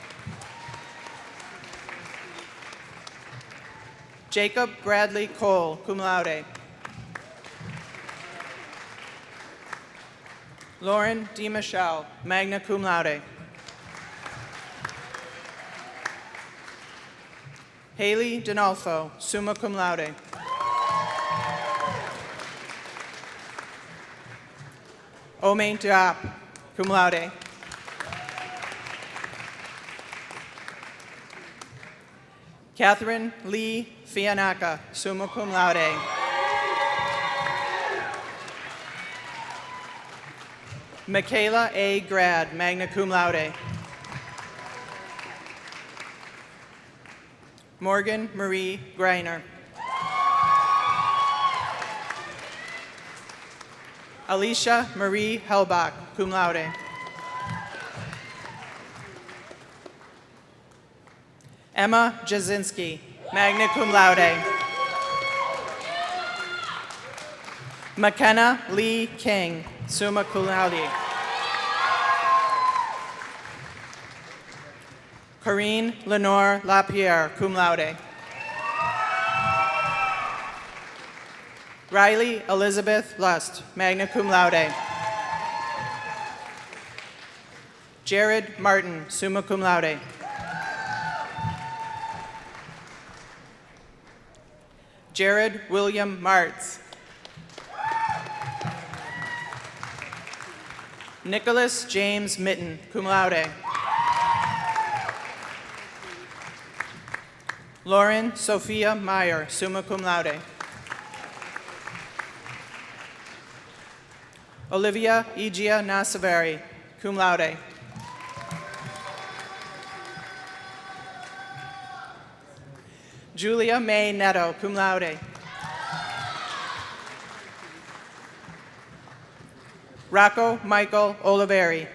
Jacob Bradley Cole, cum laude. Lauren D. Michelle, magna cum laude. Haley Dinolfo, summa cum laude. Ome Diop, cum laude. Catherine Lee Fianaka, summa cum laude. Michaela A. Grad, magna cum laude. Morgan Marie Greiner. Alicia Marie Helbach, cum laude. Emma Jasinski, magna cum laude. McKenna Lee King, summa cum laude. Corinne Lenore Lapierre, cum laude. Riley Elizabeth Lust, magna cum laude. Jared Martin, summa cum laude. Jared William Martz. Nicholas James Mitten, cum laude. Lauren Sophia Meyer, summa cum laude. Olivia Egia Nasavari, cum laude. Julia May Netto, cum laude. Rocco Michael Oliveri.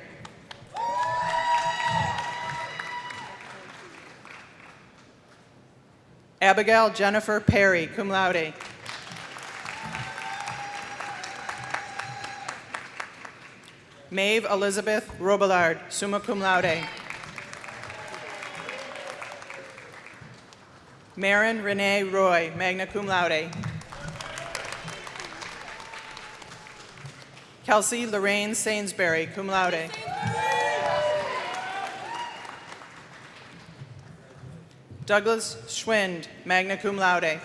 Abigail Jennifer Perry, cum laude. Maeve Elizabeth Robillard, summa cum laude. Marin Renee Roy, magna cum laude. Kelsey Lorraine Sainsbury, cum laude. Douglas Schwind, magna cum laude.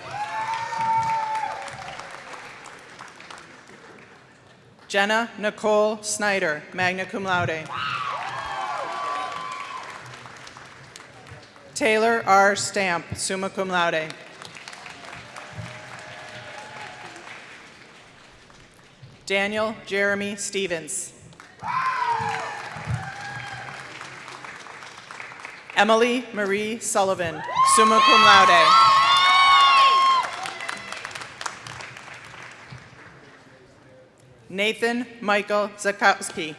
Jenna Nicole Snyder, magna cum laude. Taylor R. Stamp, summa cum laude. Daniel Jeremy Stevens. Emily Marie Sullivan, summa cum laude. Nathan Michael Zakowski.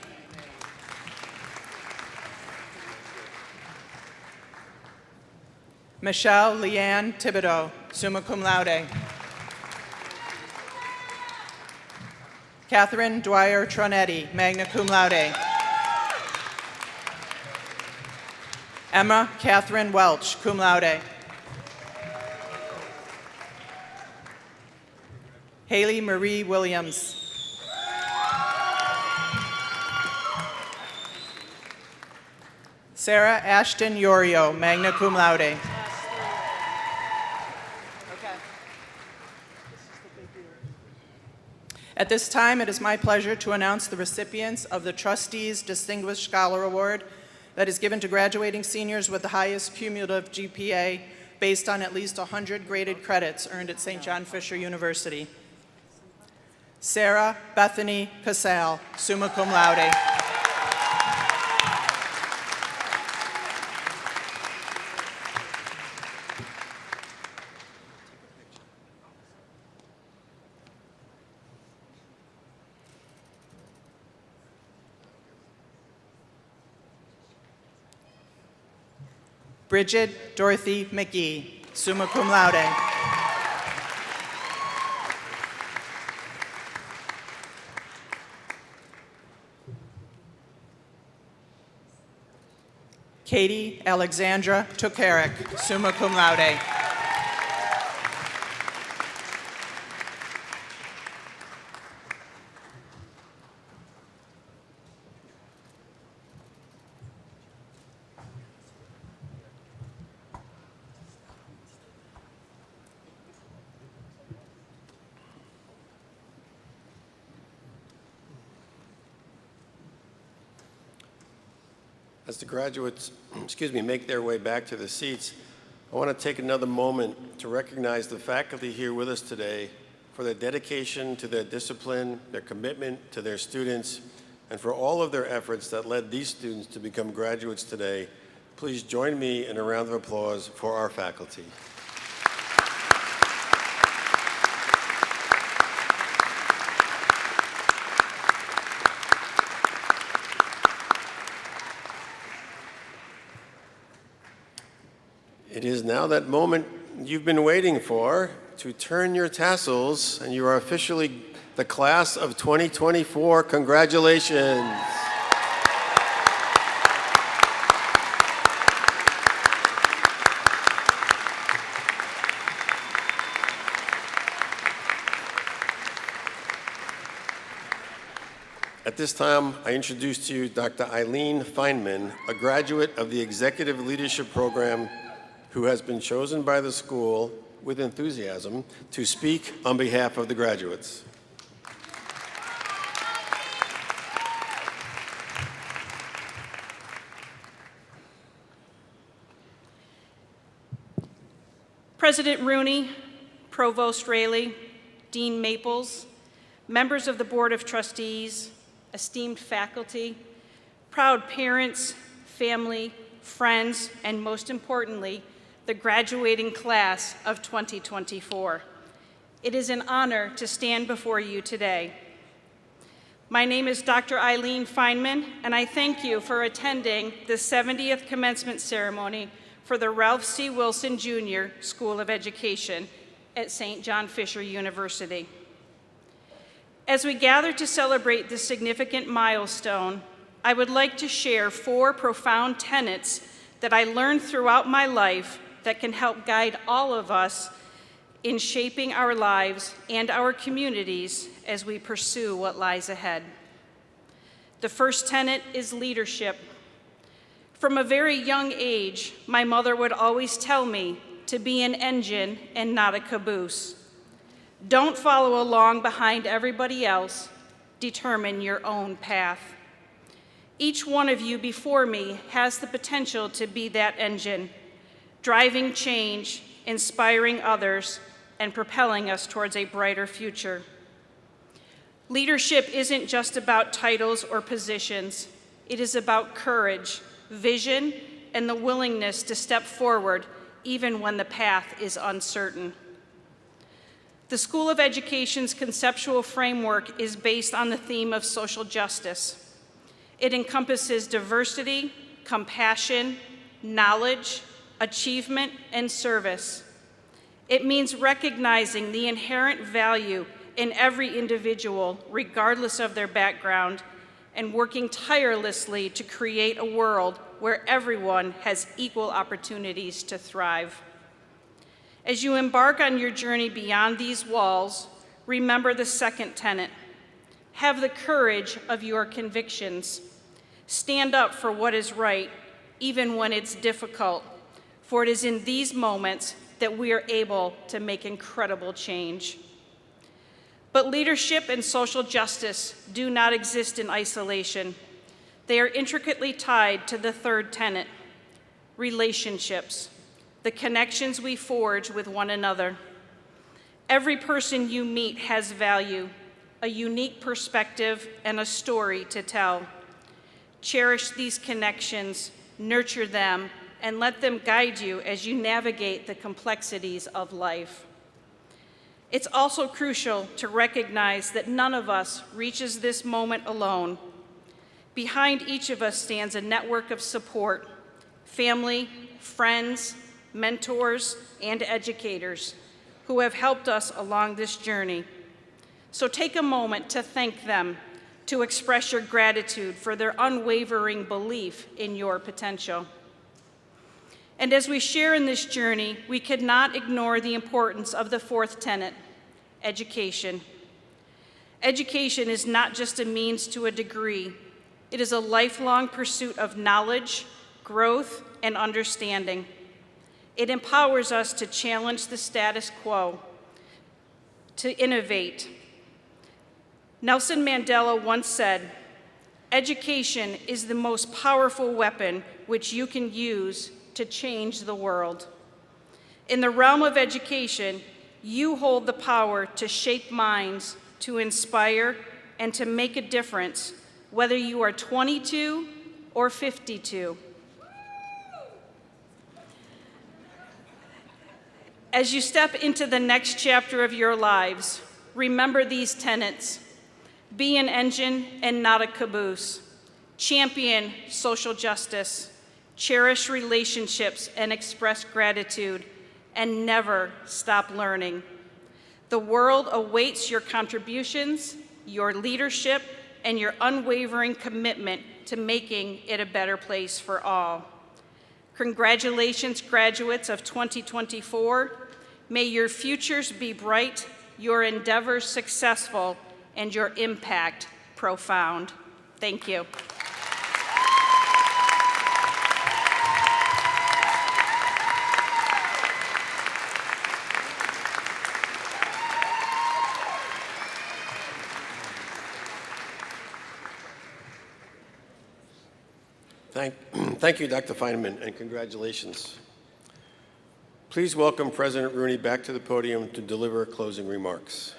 Michelle Leanne Thibodeau, summa cum laude. Catherine Dwyer Tronetti, magna cum laude. Emma Catherine Welch, cum laude. Haley Marie Williams. Sarah Ashton Yorio, magna cum laude. At this time, it is my pleasure to announce the recipients of the Trustees Distinguished Scholar Award that is given to graduating seniors with the highest cumulative GPA based on at least 100 graded credits earned at St. John Fisher University. Sarah Bethany Casale, summa cum laude. Bridget Dorothy McGee, summa cum laude. Katie Alexandra Tokarek, summa cum laude. As the graduates, make their way back to the seats, I want to take another moment to recognize the faculty here with us today for their dedication to their discipline, their commitment to their students, and for all of their efforts that led these students to become graduates today. Please join me in a round of applause for our faculty. It is now that moment you've been waiting for, to turn your tassels, and you are officially the class of 2024. Congratulations. At this time, I introduce to you Dr. Eileen Feynman, a graduate of the Executive Leadership Program who has been chosen by the school with enthusiasm to speak on behalf of the graduates. President Rooney, Provost Raley, Dean Maples, members of the Board of Trustees, esteemed faculty, proud parents, family, friends, and most importantly, the graduating class of 2024. It is an honor to stand before you today. My name is Dr. Eileen Feynman, and I thank you for attending the 70th commencement ceremony for the Ralph C. Wilson Jr. School of Education at St. John Fisher University. As we gather to celebrate this significant milestone, I would like to share 4 profound tenets that I learned throughout my life that can help guide all of us in shaping our lives and our communities as we pursue what lies ahead. The first tenet is leadership. From a very young age, my mother would always tell me to be an engine and not a caboose. Don't follow along behind everybody else. Determine your own path. Each one of you before me has the potential to be that engine, driving change, inspiring others, and propelling us towards a brighter future. Leadership isn't just about titles or positions. It is about courage, vision, and the willingness to step forward even when the path is uncertain. The School of Education's conceptual framework is based on the theme of social justice. It encompasses diversity, compassion, knowledge, achievement, and service. It means recognizing the inherent value in every individual, regardless of their background, and working tirelessly to create a world where everyone has equal opportunities to thrive. As you embark on your journey beyond these walls, remember the second tenet. Have the courage of your convictions. Stand up for what is right, even when it's difficult, for it is in these moments that we are able to make incredible change. But leadership and social justice do not exist in isolation. They are intricately tied to the third tenet, relationships, the connections we forge with one another. Every person you meet has value, a unique perspective, and a story to tell. Cherish these connections, nurture them, and let them guide you as you navigate the complexities of life. It's also crucial to recognize that none of us reaches this moment alone. Behind each of us stands a network of support, family, friends, mentors, and educators who have helped us along this journey. So take a moment to thank them, to express your gratitude for their unwavering belief in your potential. And as we share in this journey, we cannot ignore the importance of the fourth tenet, education. Education is not just a means to a degree. It is a lifelong pursuit of knowledge, growth, and understanding. It empowers us to challenge the status quo, to innovate. Nelson Mandela once said, Education is the most powerful weapon which you can use to change the world. In the realm of education, you hold the power to shape minds, to inspire, and to make a difference, whether you are 22 or 52. As you step into the next chapter of your lives, remember these tenets. Be an engine and not a caboose. Champion social justice. Cherish relationships and express gratitude. And never stop learning. The world awaits your contributions, your leadership, and your unwavering commitment to making it a better place for all. Congratulations, graduates of 2024. May your futures be bright, your endeavors successful, and your impact profound. Thank you. Thank you, Dr. Feineman, and congratulations. Please welcome President Rooney back to the podium to deliver closing remarks.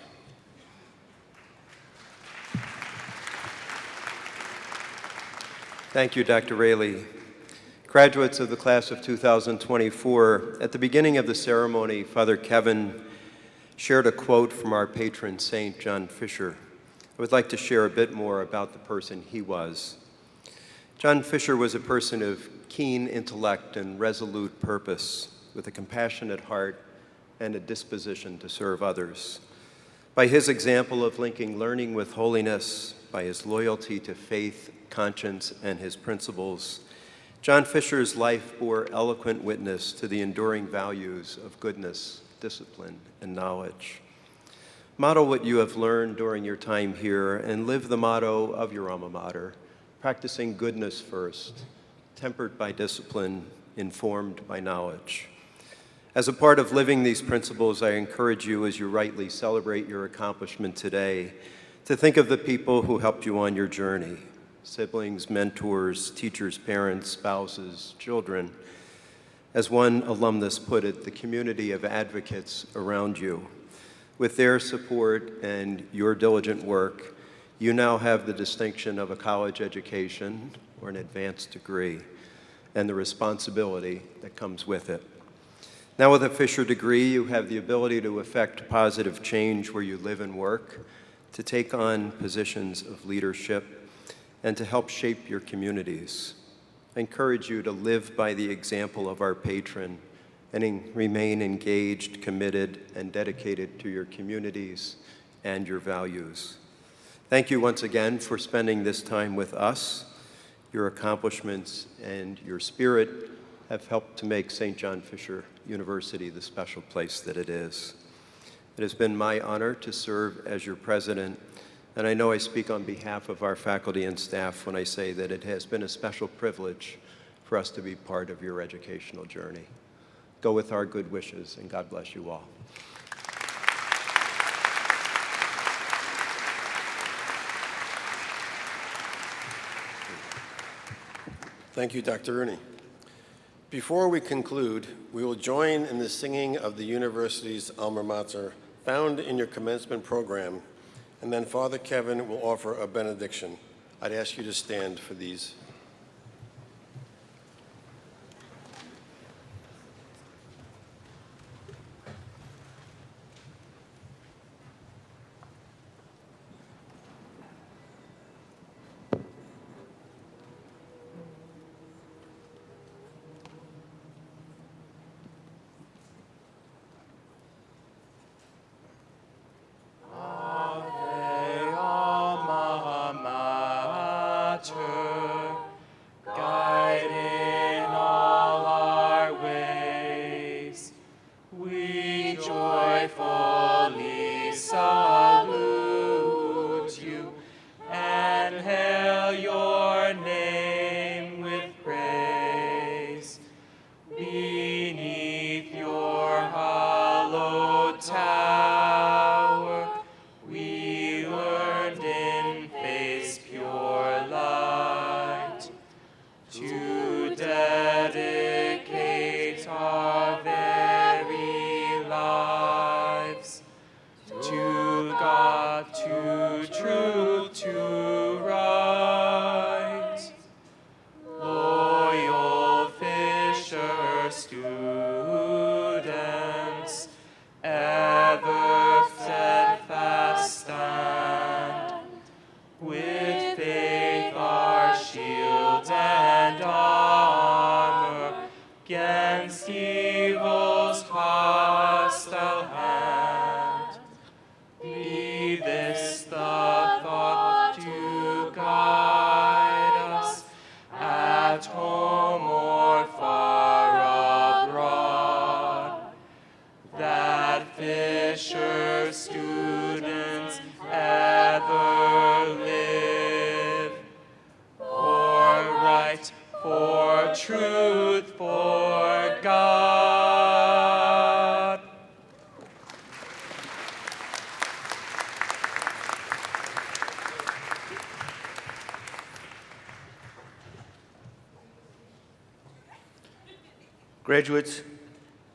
Thank you, Dr. Raley. Graduates of the class of 2024, at the beginning of the ceremony, Father Kevin shared a quote from our patron saint, John Fisher. I would like to share a bit more about the person he was. John Fisher was a person of keen intellect and resolute purpose, with a compassionate heart and a disposition to serve others. By his example of linking learning with holiness, by his loyalty to faith, conscience, and his principles, John Fisher's life bore eloquent witness to the enduring values of goodness, discipline, and knowledge. Model what you have learned during your time here and live the motto of your alma mater, practicing goodness first, tempered by discipline, informed by knowledge. As a part of living these principles, I encourage you, as you rightly celebrate your accomplishment today, to think of the people who helped you on your journey, siblings, mentors, teachers, parents, spouses, children. As one alumnus put it, the community of advocates around you. With their support and your diligent work, you now have the distinction of a college education or an advanced degree and the responsibility that comes with it. Now with a Fisher degree, you have the ability to effect positive change where you live and work, to take on positions of leadership, and to help shape your communities. I encourage you to live by the example of our patron and remain engaged, committed, and dedicated to your communities and your values. Thank you once again for spending this time with us. Your accomplishments and your spirit have helped to make St. John Fisher University the special place that it is. It has been my honor to serve as your president, and I know I speak on behalf of our faculty and staff when I say that it has been a special privilege for us to be part of your educational journey. Go with our good wishes, and God bless you all. Thank you, Dr. Rooney. Before we conclude, we will join in the singing of the university's alma mater found in your commencement program, and then Father Kevin will offer a benediction. I'd ask you to stand for these. tower, we learned in faith's pure love. with faith our shield and armor, against evil's hostile hand. Be this the thought to guide us, at home or far abroad, that Fisher students ever live for right, for truth, for God. Graduates,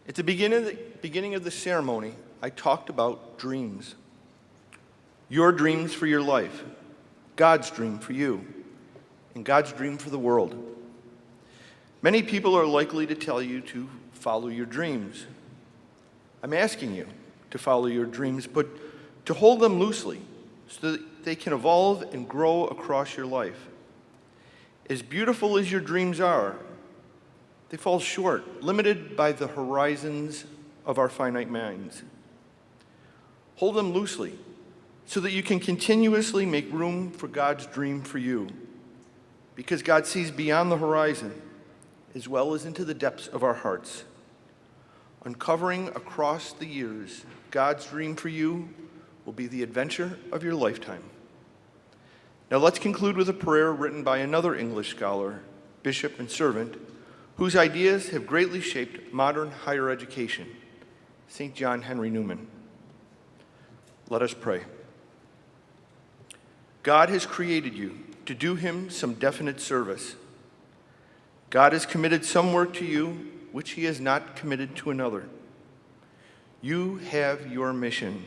at the beginning of the ceremony, I talked about dreams. Your dreams for your life, God's dream for you, and God's dream for the world. Many people are likely to tell you to follow your dreams. I'm asking you to follow your dreams, but to hold them loosely so that they can evolve and grow across your life. As beautiful as your dreams are, they fall short, limited by the horizons of our finite minds. Hold them loosely so that you can continuously make room for God's dream for you, because God sees beyond the horizon as well as into the depths of our hearts. Uncovering across the years God's dream for you will be the adventure of your lifetime. Now let's conclude with a prayer written by another English scholar, bishop and servant, whose ideas have greatly shaped modern higher education, St. John Henry Newman. Let us pray. God has created you to do him some definite service. God has committed some work to you which he has not committed to another. You have your mission.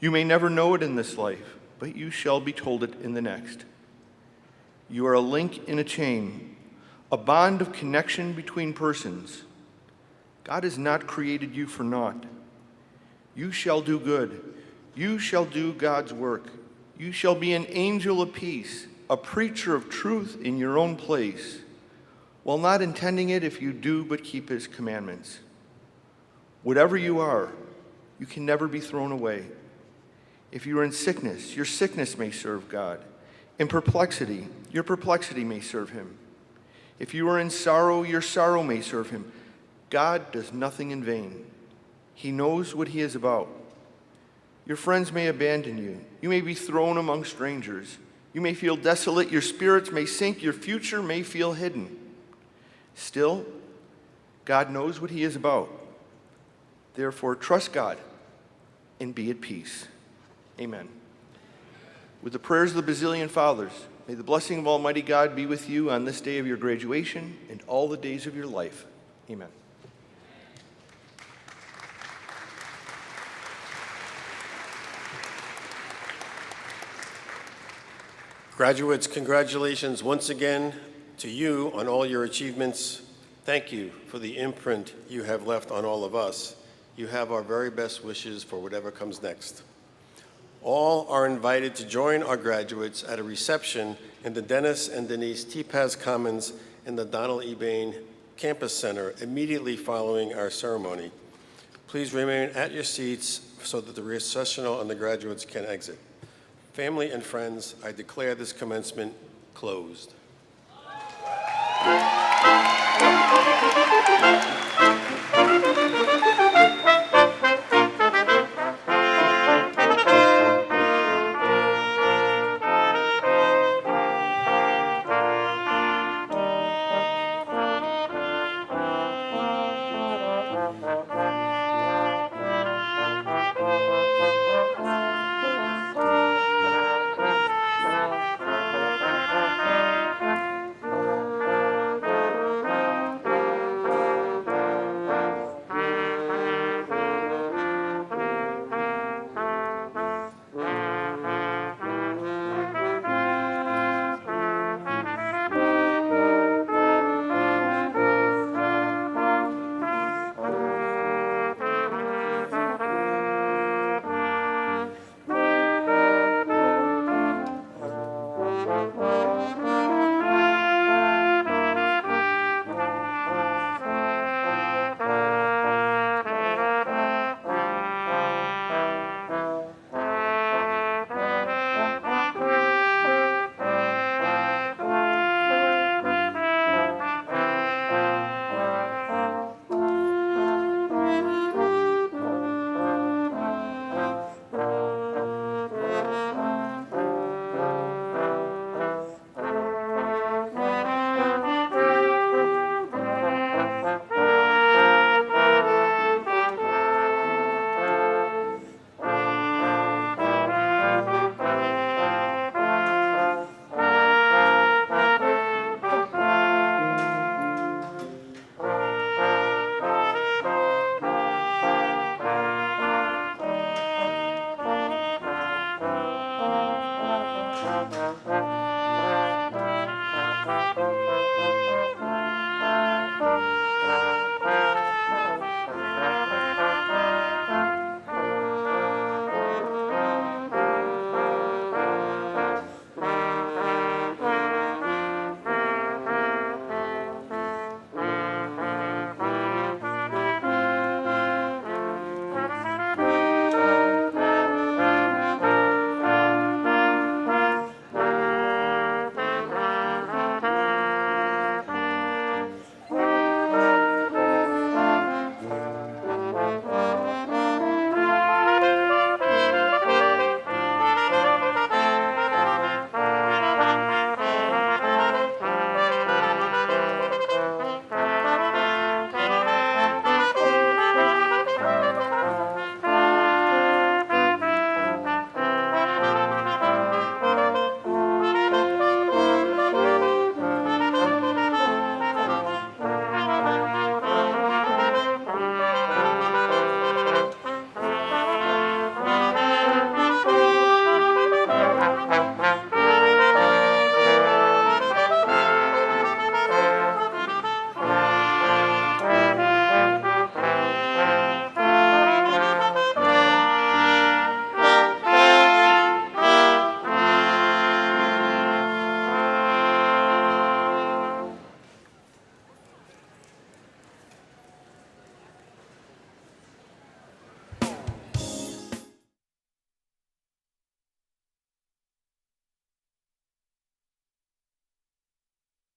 You may never know it in this life, but you shall be told it in the next. You are a link in a chain, a bond of connection between persons. God has not created you for naught. You shall do good. You shall do God's work. You shall be an angel of peace, a preacher of truth in your own place, while not intending it if you do but keep his commandments. Whatever you are, you can never be thrown away. If you are in sickness, your sickness may serve God. In perplexity, your perplexity may serve him. If you are in sorrow, your sorrow may serve him. God does nothing in vain. He knows what he is about. Your friends may abandon you. You may be thrown among strangers. You may feel desolate. Your spirits may sink. Your future may feel hidden. Still, God knows what he is about. Therefore, trust God and be at peace. Amen. With the prayers of the Basilian Fathers, may the blessing of Almighty God be with you on this day of your graduation and all the days of your life. Amen. Graduates, congratulations once again to you on all your achievements. Thank you for the imprint you have left on all of us. You have our very best wishes for whatever comes next. All are invited to join our graduates at a reception in the Dennis and Denise Tepaz Commons in the Donald E. Bain Campus Center immediately following our ceremony. Please remain at your seats so that the recessional and the graduates can exit. Family and friends, I declare this commencement closed. Amen.